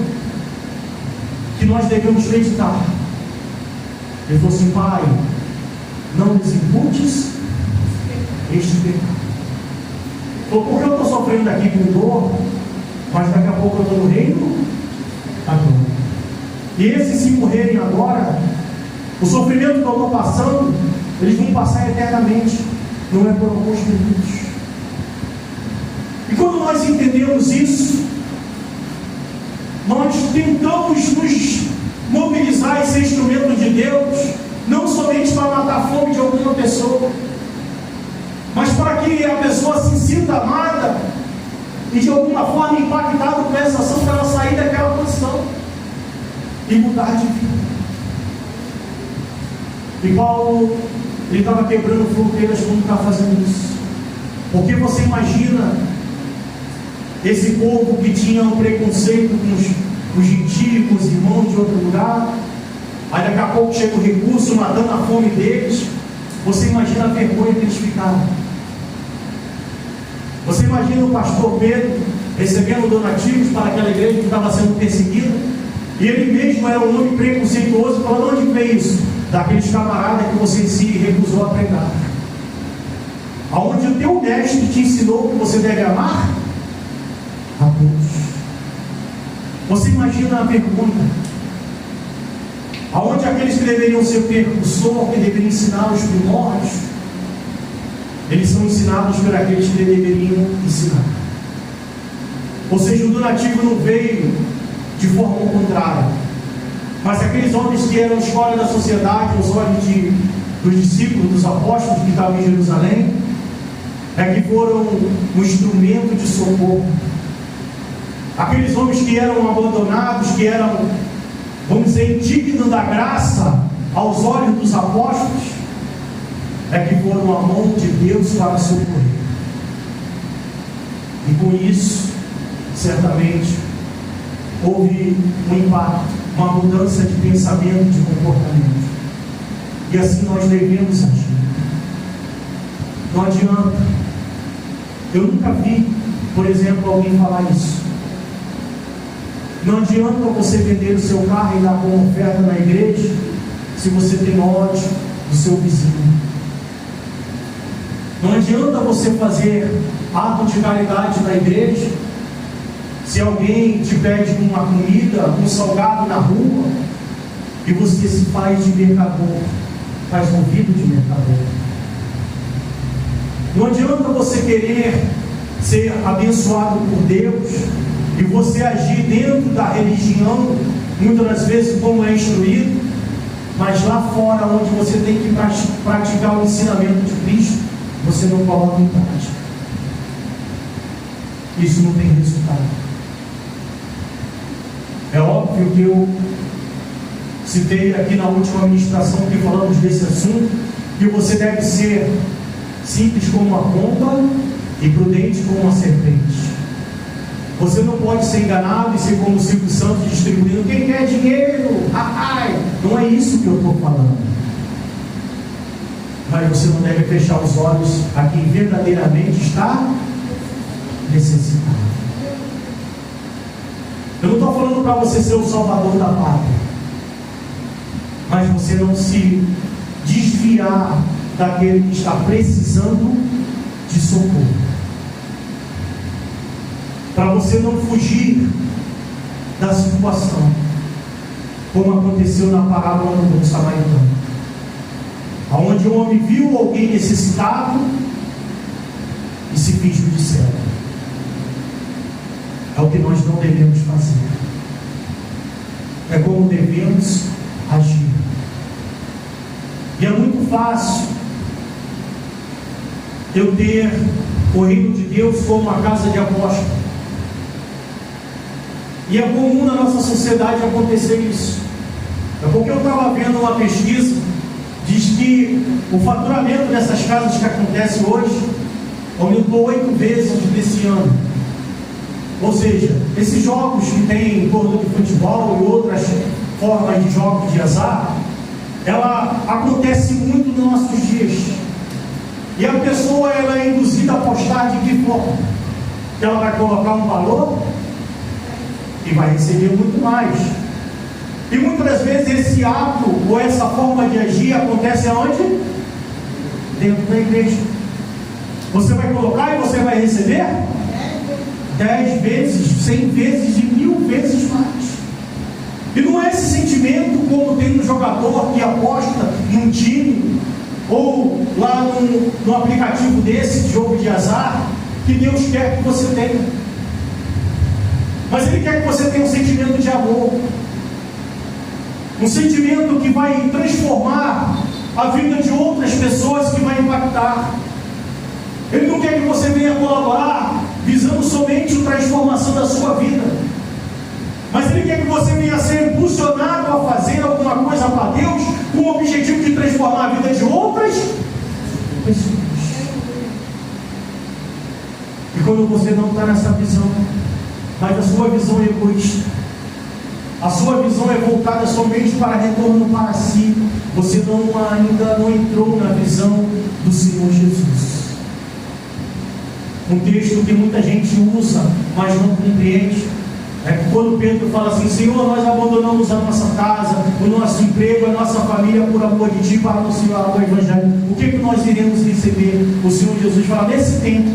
que nós devemos meditar. Ele falou assim: Pai, não nos imputes este pecado. Porque eu estou sofrendo aqui com dor, mas daqui a pouco eu estou no reino agora. E esses 5 morrerem agora, o sofrimento que eu estou passando, eles vão passar eternamente, não é por alguns minutos. E quando nós entendemos isso, nós tentamos nos mobilizar e ser instrumento de Deus, não somente para matar a fome de alguma pessoa, mas para que a pessoa se sinta amada e de alguma forma impactada com essa ação para ela sair daquela posição e mudar de vida. E Paulo, ele estava quebrando fronteiras quando está fazendo isso. Porque você imagina esse povo que tinha um preconceito com os gentios, com os irmãos de outro lugar, aí daqui a pouco chega o recurso matando a fome deles. Você imagina a vergonha que eles ficaram. Você imagina o pastor Pedro recebendo donativos para aquela igreja que estava sendo perseguida, e ele mesmo era um homem preconceituoso, falando: onde veio isso? Daqueles camaradas que você se recusou a pregar. Aonde o teu mestre te ensinou que você deve amar a todos. Você imagina a vergonha. Aonde aqueles que deveriam ser percussor, que deveriam ensinar os primórdios, eles são ensinados por aqueles que deveriam ensinar. Ou seja, o donativo não veio de forma contrária, mas aqueles homens que eram escolha da sociedade, os olhos dos discípulos, dos apóstolos que estavam em Jerusalém, é que foram um instrumento de socorro. Aqueles homens que eram abandonados, que eram, vamos dizer, indignos da graça aos olhos dos apóstolos, é que foram a mão de Deus para socorrer. E com isso, certamente, houve um impacto, uma mudança de pensamento, de comportamento. E assim nós devemos agir. Não adianta. Eu nunca vi, por exemplo, alguém falar isso. Não adianta você vender o seu carro e dar como oferta na igreja se você tem ódio do seu vizinho. Não adianta você fazer ato de caridade na igreja Se alguém te pede uma comida, um salgado na rua, e você se faz de mercador, faz ouvido de mercador. Não adianta você querer ser abençoado por Deus e você agir dentro da religião, muitas das vezes como é instruído, mas lá fora, onde você tem que praticar o ensinamento de Cristo, você não coloca em prática. Isso não tem resultado. É óbvio que eu citei aqui na última ministração que falamos desse assunto, que você deve ser simples como uma pomba e prudente como uma serpente. Você não pode ser enganado e ser como o Silvio Santos distribuindo quem quer dinheiro. Não é isso que eu estou falando. Mas você não deve fechar os olhos a quem verdadeiramente está necessitado. Eu não estou falando para você ser o salvador da pátria, mas você não se desviar daquele que está precisando de socorro. Para você não fugir da situação, como aconteceu na parábola do bom samaritano, onde o homem viu alguém necessitado e se fingiu de cego. É o que nós não devemos fazer. É como devemos agir. E é muito fácil eu ter o reino de Deus como uma casa de aposta. E é comum na nossa sociedade acontecer isso. É porque eu estava vendo uma pesquisa, diz que o faturamento dessas casas que acontece hoje aumentou 8 vezes nesse ano. Ou seja, esses jogos que tem em torno de futebol e outras formas de jogos de azar, ela acontece muito nos nossos dias. E a pessoa ela é induzida a apostar de que forma? Que ela vai colocar um valor e vai receber muito mais. E muitas das vezes esse ato ou essa forma de agir acontece aonde? Dentro da igreja. Você vai colocar e você vai receber 10 vezes, 100 vezes e 1000 vezes mais. E não é esse sentimento como tem um jogador que aposta num time ou lá num aplicativo desse de jogo de azar que Deus quer que você tenha. Mas Ele quer que você tenha um sentimento de amor, um sentimento que vai transformar a vida de outras pessoas, que vai impactar. Ele não quer que você venha colaborar visando somente a transformação da sua vida, mas Ele quer que você venha ser impulsionado a fazer alguma coisa para Deus com o objetivo de transformar a vida de outras pessoas. E quando você não está nessa visão, mas a sua visão é egoísta, a sua visão é voltada somente para retorno para si, você ainda não entrou na visão do Senhor Jesus. Um texto que muita gente usa, mas não compreende, é que quando Pedro fala assim: Senhor, nós abandonamos a nossa casa, o nosso emprego, a nossa família por amor de Ti, para anunciar o Evangelho, o que nós iremos receber? O Senhor Jesus fala: nesse tempo,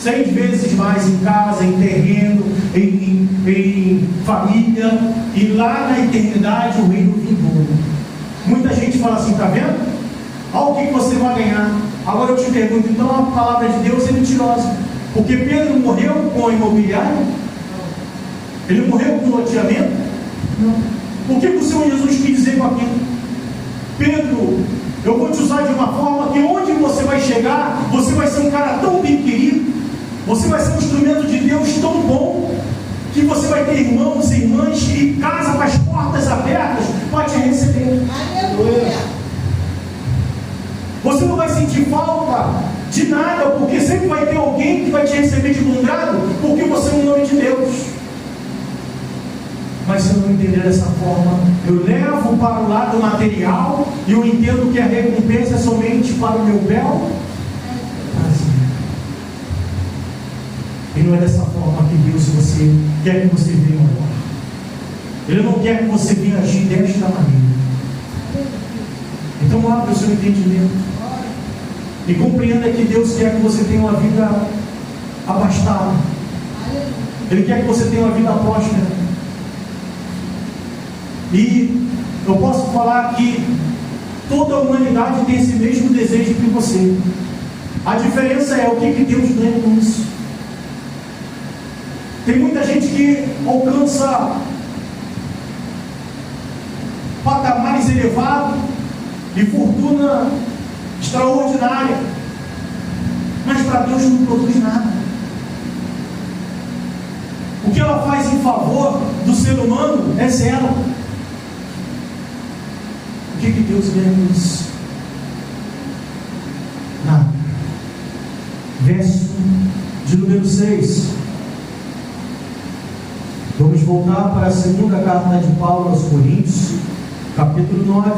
100 vezes mais em casa, em terreno, em família, e lá na eternidade o reino vindouro. Muita gente fala assim: está vendo? Olha o que você vai ganhar. Agora eu te pergunto, então a palavra de Deus é mentirosa, porque Pedro morreu com a imobiliária? Ele morreu com loteamento? Não. O que o Senhor Jesus quis dizer com aquilo? Pedro, eu vou te usar de uma forma que onde você vai chegar, você vai ser um cara tão bem querido, você vai ser um instrumento de Deus tão bom, que você vai ter irmãos e irmãs e casa com as portas abertas para te receber. Aleluia! Você não vai sentir falta de nada, porque sempre vai ter alguém que vai te receber de bom grado, porque você é um nome de Deus. Mas se eu não entender dessa forma, eu levo para o lado material e eu entendo que a recompensa é somente para o meu bel prazer. E não é dessa forma que Deus quer que você venha agora. Ele não quer que você venha agir desta maneira. Então abra o seu entendimento e compreenda que Deus quer que você tenha uma vida abastada, Ele quer que você tenha uma vida próspera. E eu posso falar que toda a humanidade tem esse mesmo desejo que você. A diferença é o que Deus ganha com isso. Tem muita gente que alcança patamares elevados e fortuna extraordinária, mas para Deus não produz nada. O que ela faz em favor do ser humano é zero. O que Deus ganha com isso? Nada. Verso de número 6. Vamos voltar para a segunda carta de Paulo aos Coríntios, capítulo 9,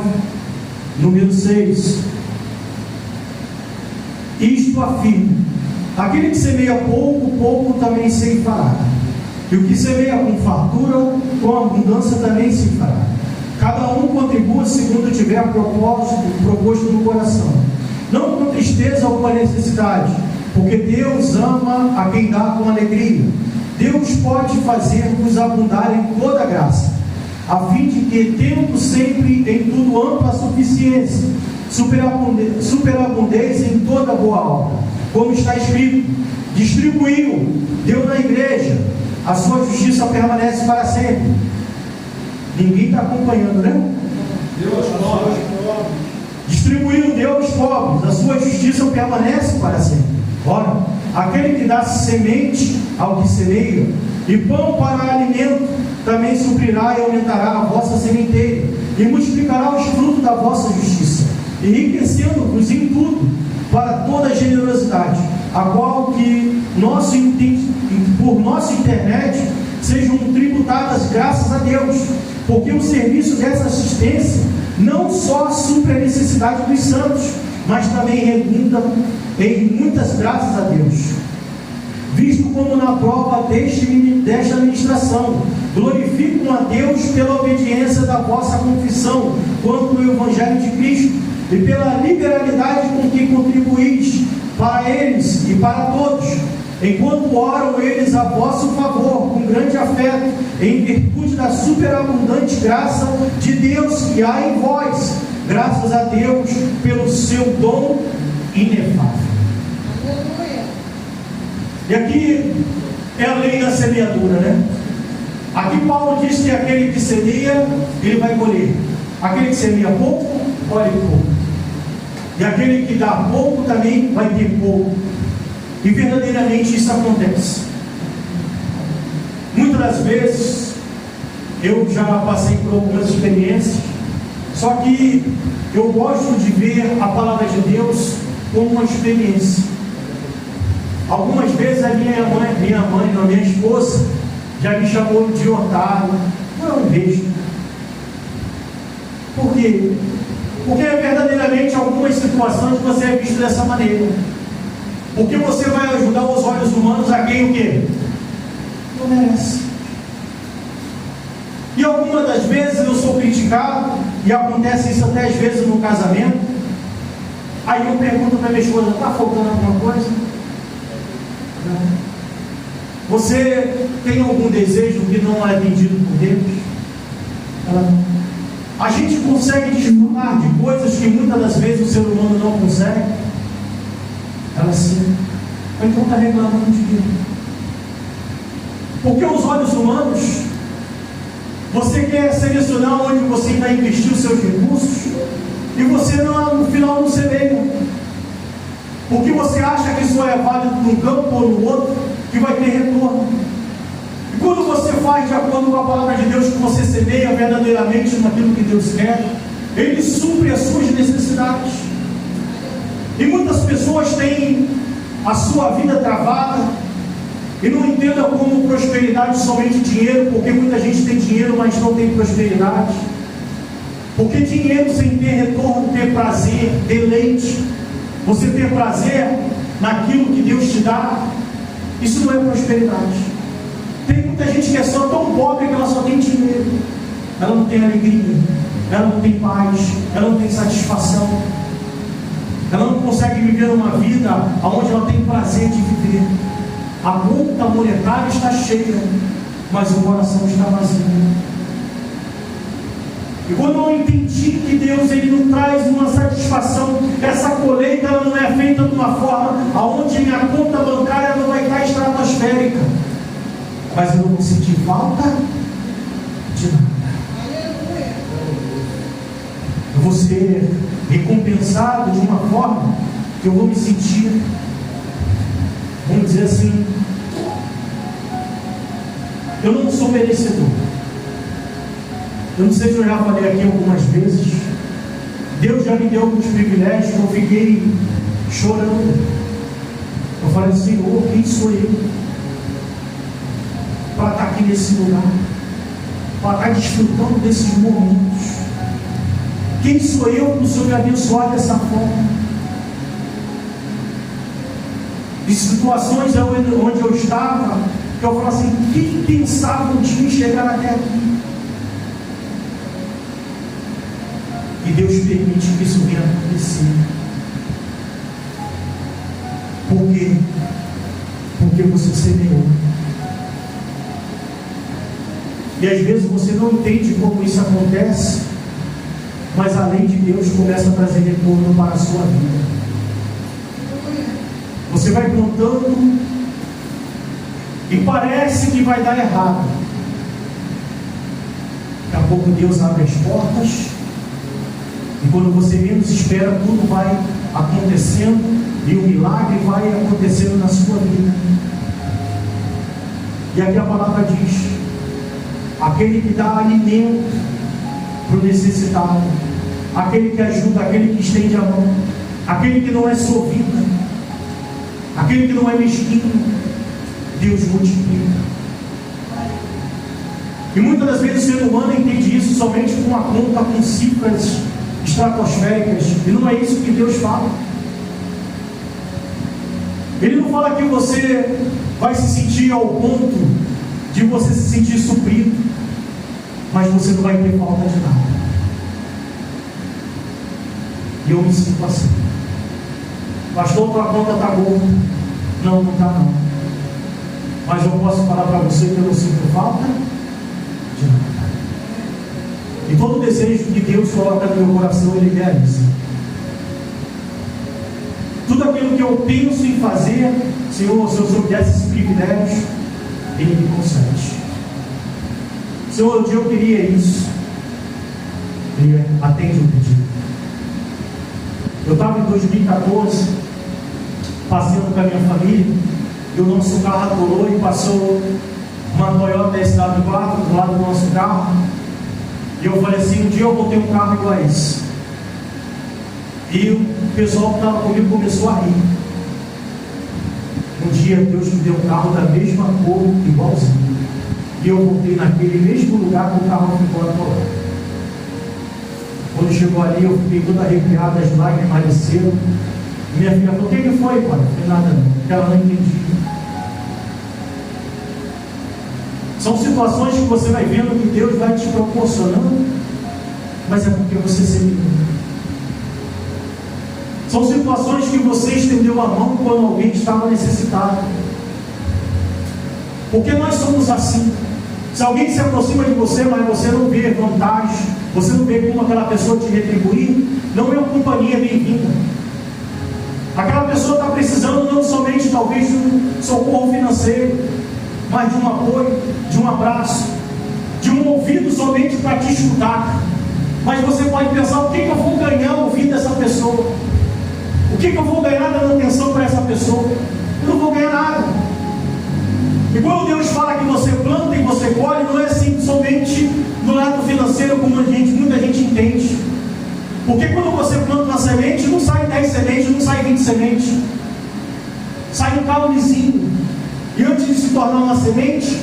número 6. Isto afirmo: aquele que semeia pouco, pouco também ceifará. E o que semeia com fartura, com abundância também ceifará. Cada um contribua segundo tiver proposto no coração, não com tristeza ou com necessidade, porque Deus ama a quem dá com alegria. Deus pode fazer-vos abundar em toda graça, a fim de que, tendo sempre em tudo ampla suficiência, superabundeis em toda boa obra, como está escrito: distribuiu, deu na igreja, a sua justiça permanece para sempre. Ninguém está acompanhando, né? Deus pobres. Distribuiu, deu aos pobres, a sua justiça permanece para sempre. Ora, aquele que dá semente ao que semeia, e pão para alimento, também suprirá e aumentará a vossa sementeira, e multiplicará os frutos da vossa justiça, enriquecendo-vos em tudo, para toda generosidade, a qual que por nossa internet sejam tributadas graças a Deus, porque o serviço dessa assistência não só supre a necessidade dos santos, mas também redunda em muitas graças a Deus, visto como na prova desta administração glorificam a Deus pela obediência da vossa confissão quanto ao Evangelho de Cristo, e pela liberalidade com que contribuís para eles e para todos, enquanto oram eles a vosso favor com grande afeto, em virtude da superabundante graça de Deus que há em vós, graças a Deus pelo seu dom inefável. E aqui é a lei da semeadura, né? Aqui Paulo diz que aquele que semeia, ele vai colher. Aquele que semeia pouco, colhe pouco. E aquele que dá pouco também vai ter pouco. E verdadeiramente isso acontece. Muitas das vezes eu já passei por algumas experiências, só que eu gosto de ver a palavra de Deus como uma experiência. Algumas vezes a minha esposa já me chamou de otário. Não vejo. Por quê? Porque verdadeiramente algumas situações você é visto dessa maneira. Porque você vai ajudar os olhos humanos a quem o quê? Não merece. E algumas das vezes eu sou criticado, e acontece isso até às vezes no casamento. Aí eu pergunto para minha esposa: está faltando alguma coisa? Não. Você tem algum desejo que não é atendido por Deus? Ela não. A gente consegue desfrutar de coisas que muitas das vezes o ser humano não consegue? Ela sim. Então está reclamando de quê? Porque os olhos humanos, você quer selecionar onde você vai investir os seus recursos, e você no final não semeia. Porque você acha que isso é válido num campo ou no outro, que vai ter retorno. E quando você faz de acordo com a palavra de Deus, que você semeia verdadeiramente naquilo que Deus quer, Ele supre as suas necessidades. E muitas pessoas têm a sua vida travada e não entendam como prosperidade somente dinheiro, porque muita gente tem dinheiro, mas não tem prosperidade. Porque dinheiro sem ter retorno, ter prazer, deleite, você ter prazer naquilo que Deus te dá, isso não é prosperidade. Tem muita gente que é só tão pobre que ela só tem dinheiro, ela não tem alegria, ela não tem paz, ela não tem satisfação, ela não consegue viver uma vida onde ela tem prazer de viver. A conta monetária está cheia, mas o coração está vazio. E quando eu entendi que Deus ele não traz uma satisfação, essa colheita ela não é feita de uma forma aonde minha conta bancária não vai estar estratosférica, mas eu não vou sentir falta de nada. Eu vou ser recompensado de uma forma que eu vou me sentir, vamos dizer assim, eu não sou merecedor. Eu não sei se eu já falei aqui algumas vezes, Deus já me deu alguns privilégios, eu fiquei chorando. Eu falei, Senhor, quem sou eu para estar aqui nesse lugar, para estar desfrutando desses momentos? Quem sou eu para o Senhor me abençoar dessa forma? De situações onde eu estava, que eu falava assim, quem pensava um dia chegar até aqui? E Deus permite que isso venha acontecer. Por quê? Porque você semeou. E às vezes você não entende como isso acontece, mas a lei de Deus começa a trazer retorno para a sua vida. Você vai plantando e parece que vai dar errado. Daqui a pouco Deus abre as portas, e quando você menos espera, tudo vai acontecendo e o milagre vai acontecendo na sua vida. E aqui a palavra diz: aquele que dá alimento para o necessitado, aquele que ajuda, aquele que estende a mão, aquele que não é sorvido, aquele que não é mesquinho, Deus multiplica. E muitas das vezes o ser humano entende isso somente com uma conta com cifras estratosféricas, e não é isso que Deus fala. Ele não fala que você vai se sentir ao ponto de você se sentir suprido, mas você não vai ter falta de nada. E eu me sinto assim. Pastor, tua conta está boa. Não, não está não. Mas eu posso falar para você que eu não sinto falta de nada. E todo desejo que Deus coloca no meu coração, Ele realiza. Tudo aquilo que eu penso em fazer, Senhor, se eu soubesse esses privilégios, Ele me concede. Senhor, um dia eu queria isso. Ele atende o pedido. Eu estava em 2014, passeando com a minha família, e o nosso carro atolou e passou uma Toyota SW4 do lado do nosso carro. E eu falei assim, um dia eu vou ter um carro igual a esse. E o pessoal que estava comigo começou a rir. Um dia Deus me deu um carro da mesma cor, igualzinho. E eu voltei naquele mesmo lugar que o carro ficou atolado. Quando chegou ali, eu fiquei toda arrepiada, as lágrimas desceram. E minha filha falou, o que foi, pai? Não foi nada não, porque ela não entendia. São situações que você vai vendo que Deus vai te proporcionando, mas é porque você semeou. São situações que você estendeu a mão quando alguém estava necessitado. Porque nós somos assim. Se alguém se aproxima de você, mas você não vê vantagem, você não vê como aquela pessoa te retribuir, não é uma companhia bem-vinda. Aquela pessoa está precisando não somente talvez de um socorro financeiro, mas de um apoio, de um abraço, de um ouvido somente para te escutar. Mas você pode pensar, o que eu vou ganhar ouvindo essa pessoa? O que eu vou ganhar dando atenção para essa pessoa? Eu não vou ganhar nada. E quando Deus fala que você planta e você colhe, não é assim somente no lado financeiro, como muita gente entende. Porque quando você planta uma semente, não sai 10 sementes, não sai 20 sementes. Sai um caulezinho. E antes de se tornar uma semente,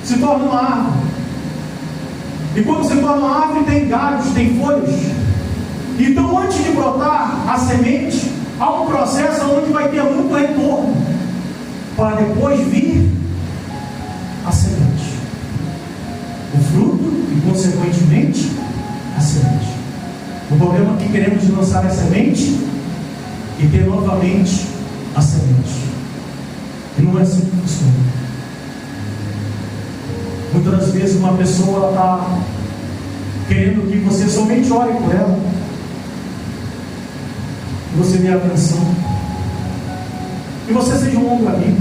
se torna uma árvore. E quando se torna uma árvore, tem galhos, tem folhas. Então, antes de brotar a semente, há um processo onde vai ter muito retorno, para depois vir a semente, o fruto e, consequentemente, a semente. O problema é que queremos lançar a semente e ter novamente a semente. E não é assim que funciona. Muitas das vezes uma pessoa está querendo que você somente ore por ela, que você dê atenção, que você seja um longo amigo.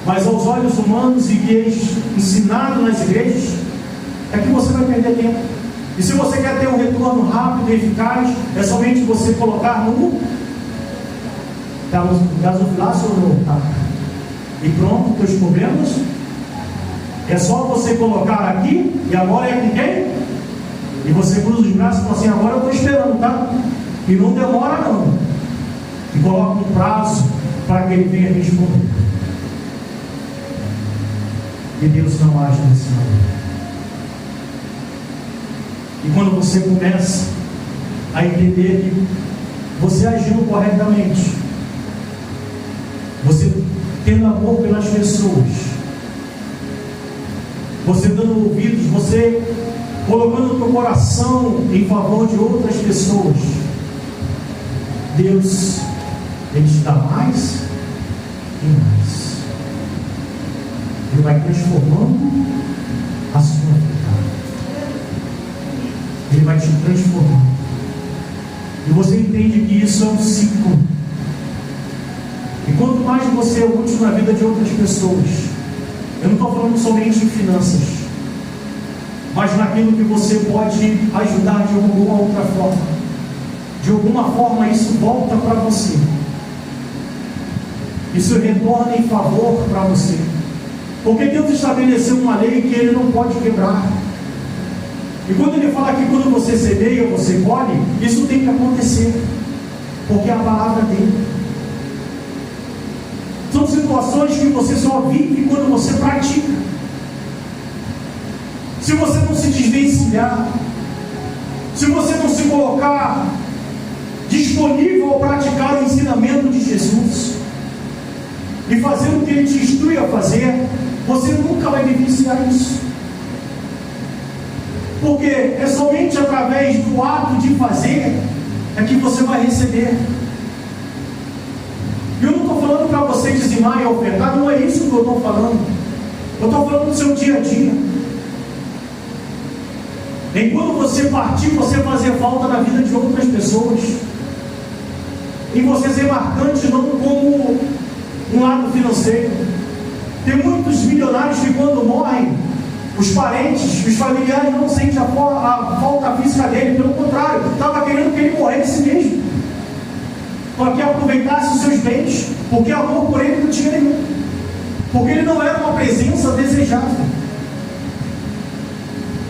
Mas aos olhos humanos e que eles ensinaram nas igrejas, é que você vai perder tempo. E se você quer ter um retorno rápido e eficaz, é somente você colocar no gasofilácio ou no altar. E pronto, teus problemas. É só você colocar aqui, e agora é com quem? E você cruza os braços e fala assim: agora eu estou esperando, tá? E não demora não. E coloca um prazo para que ele venha responder. E Deus não age desse modo. E quando você começa a entender que você agiu corretamente, você tendo amor pelas pessoas, você dando ouvidos, você colocando o teu coração em favor de outras pessoas, Deus, Ele te dá mais e mais. Ele vai transformando a sua vida. Ele vai te transformando. E você entende que isso é um ciclo. E quanto mais você é útil na vida de outras pessoas, eu não estou falando somente em finanças, mas naquilo que você pode ajudar de alguma outra forma. De alguma forma isso volta para você. Isso retorna em favor para você. Porque Deus estabeleceu uma lei que Ele não pode quebrar. E quando Ele fala que quando você semeia, você colhe, isso tem que acontecer. Porque é a palavra dele. São situações que você só vive quando você pratica. Se você não se desvencilhar, se você não se colocar disponível a praticar o ensinamento de Jesus e fazer o que Ele te instrui a fazer, você nunca vai vivenciar isso. Porque é somente através do ato de fazer é que você vai receber. Eu não estou falando para você dizimar e ofertar, não é isso que eu estou falando. Eu estou falando do seu dia a dia. Enquanto você partir, você fazer falta na vida de outras pessoas. E você ser marcante não como um lado financeiro. Tem muitos milionários que quando morrem, os parentes, os familiares não sentem a falta física dele. Pelo contrário, estava querendo que ele morresse mesmo, para que aproveitasse os seus bens, porque amor por ele não tinha nenhum, porque ele não era uma presença desejável.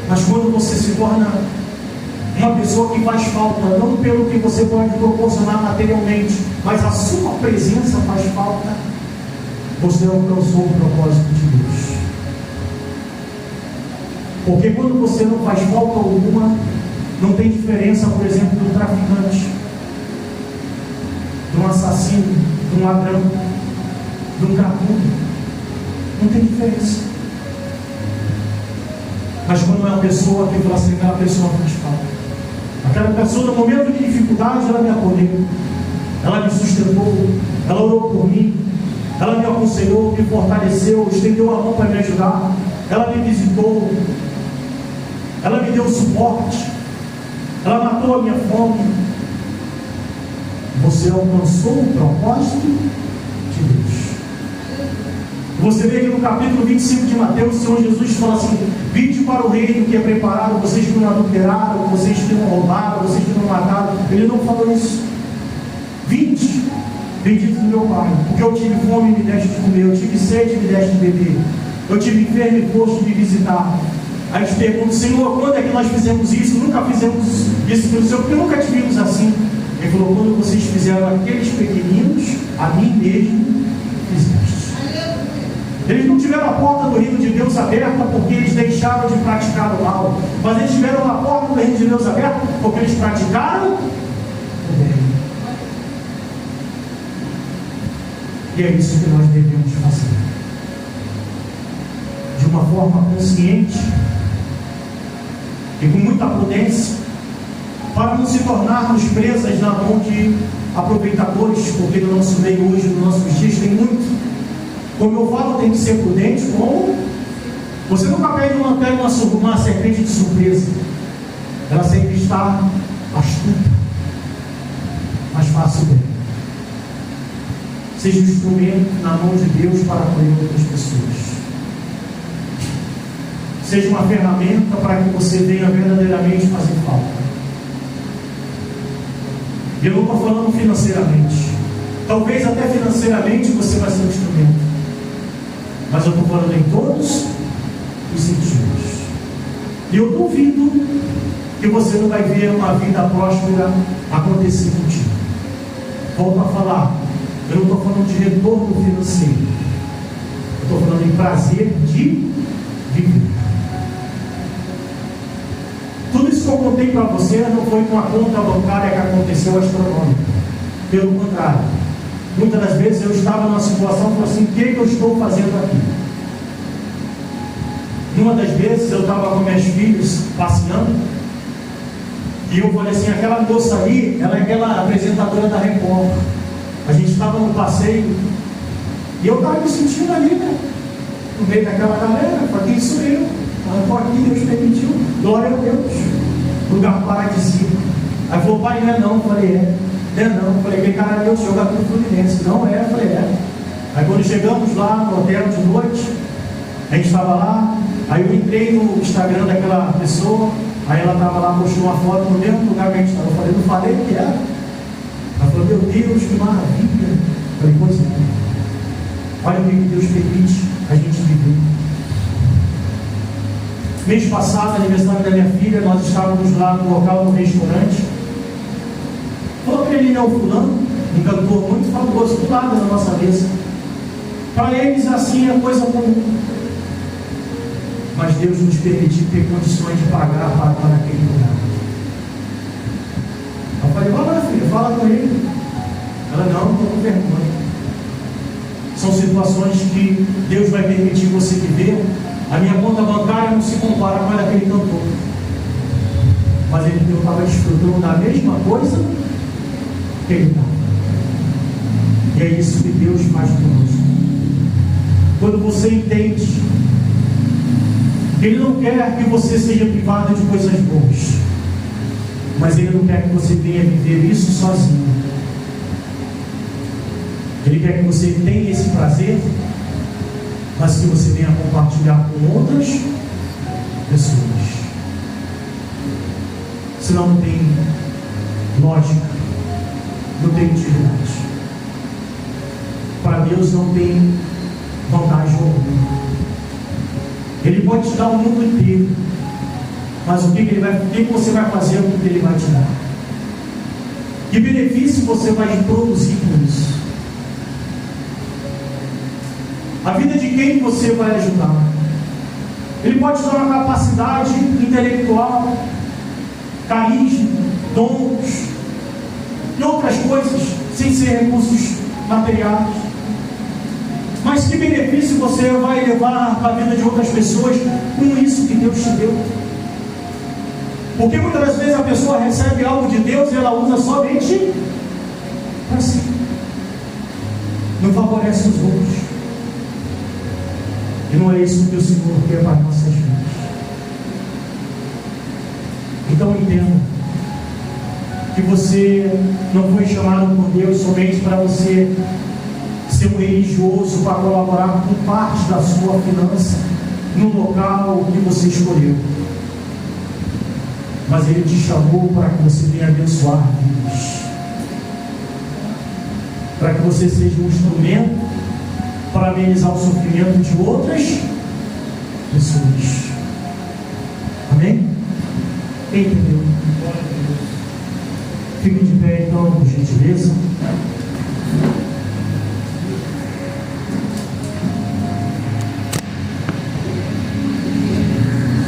Mas quando você se torna uma pessoa que faz falta, não pelo que você pode proporcionar materialmente, mas a sua presença faz falta, você alcançou o propósito de Deus. Porque quando você não faz falta alguma, não tem diferença, por exemplo, do traficante, de um assassino, de um ladrão, de um cracudo. Não tem diferença. Mas quando é uma pessoa que fala assim, aquela pessoa faz falta. Aquela pessoa, no momento de dificuldade, ela me acolheu, ela me sustentou, ela orou por mim, ela me aconselhou, me fortaleceu, estendeu a mão para me ajudar, ela me visitou, ela me deu suporte, ela matou a minha fome. Você alcançou o propósito de Deus. Você vê que no capítulo 25 de Mateus, o Senhor Jesus fala assim: vinde para o reino que é preparado, vocês que não adulteraram, vocês que não roubaram, vocês que não mataram. Ele não falou isso. Vinde, bendito do meu Pai, porque eu tive fome e me deste de comer, eu tive sede e me deste de beber, eu tive enfermo e foste me visitar. Aí te pergunto: Senhor, quando é que nós fizemos isso? Nunca fizemos isso pelo Senhor, porque nunca te vimos assim. Ele falou: quando vocês fizeram aqueles pequeninos, a mim mesmo fizeste. Eles não tiveram a porta do reino de Deus aberta porque eles deixaram de praticar o mal, mas eles tiveram a porta do reino de Deus aberta porque eles praticaram o bem. E é isso que nós devemos fazer, de uma forma consciente e com muita prudência, para não se tornarmos presas na mão de aproveitadores, porque no nosso meio hoje, nos nossos dias, tem muito Como eu falo, tem que ser prudente. Como? Você nunca pega uma serpente de surpresa. Ela sempre está astuta, mas faça o bem. Seja um instrumento na mão de Deus para acolher outras pessoas. Seja uma ferramenta para que você venha verdadeiramente fazer falta. E eu não estou falando financeiramente. Talvez até financeiramente você vai ser um instrumento. Mas eu estou falando em todos os sentidos. E eu duvido que você não vai ver uma vida próspera acontecer contigo. Volto a falar, eu não estou falando de retorno financeiro. Eu estou falando em prazer de viver. Tudo isso que eu contei para você não foi com a conta bancária que aconteceu astronômica. Pelo contrário, muitas das vezes eu estava numa situação e falei assim: o que eu estou fazendo aqui? Uma das vezes eu estava com minhas filhas passeando e eu falei assim: aquela moça ali, ela é aquela apresentadora da Record. A gente estava no passeio e eu estava me sentindo ali, né? No meio daquela galera. Falei: quem sou eu? Eu estou aqui, Deus permitiu, glória a Deus, lugar paradisíaco. Aí falou: pai, não é não. Eu falei: é não. Eu falei: quem cara é Deus, jogador do Fluminense. Não é? Eu falei: é. Aí quando chegamos lá no hotel de noite, a gente estava lá, aí eu entrei no Instagram daquela pessoa, aí ela estava lá, postou uma foto no mesmo lugar que a gente estava. Eu falei: não falei que era? Ela falou: meu Deus, que maravilha. Eu falei: pois é. Olha o que Deus permite a gente viver. Mês passado, aniversário da minha filha, nós estávamos lá no local, no restaurante. Falou para ele: é o fulano, um cantor muito famoso, do lado da nossa mesa. Para eles assim é coisa comum. Mas Deus nos permitiu ter condições de pagar para naquele lugar. Eu falei: vai lá, filha, fala com ele. Ela: não, estou com vergonha. São situações que Deus vai permitir você viver. A minha conta bancária não se compara com a daquele cantor. Mas ele estava desfrutando da mesma coisa que ele estava. E é isso que Deus faz conosco. Quando você entende que Ele não quer que você seja privado de coisas boas, mas Ele não quer que você venha viver isso sozinho. Ele quer que você tenha esse prazer, mas que você venha compartilhar com outras pessoas. Senão não tem lógica, não tem utilidade. Para Deus não tem vantagem alguma. Ele pode te dar o mundo inteiro, mas o que você vai fazer com o que Ele vai te dar? Que benefício você vai produzir com isso? A vida de quem você vai ajudar? Ele pode te dar uma capacidade intelectual, carisma, dons e outras coisas, sem ser recursos materiais. Mas que benefício você vai levar para a vida de outras pessoas com isso que Deus te deu? Porque muitas das vezes a pessoa recebe algo de Deus e ela usa somente para si. Não favorece os outros. E não é isso que o Senhor quer para nossas vidas. Então entenda que você não foi chamado por Deus somente para você ser um religioso, para colaborar com parte da sua finança no local que você escolheu. Mas Ele te chamou para que você venha abençoar vidas, para que você seja um instrumento para amenizar o sofrimento de outras pessoas. Amém? Quem entendeu? Fique de pé então, por gentileza.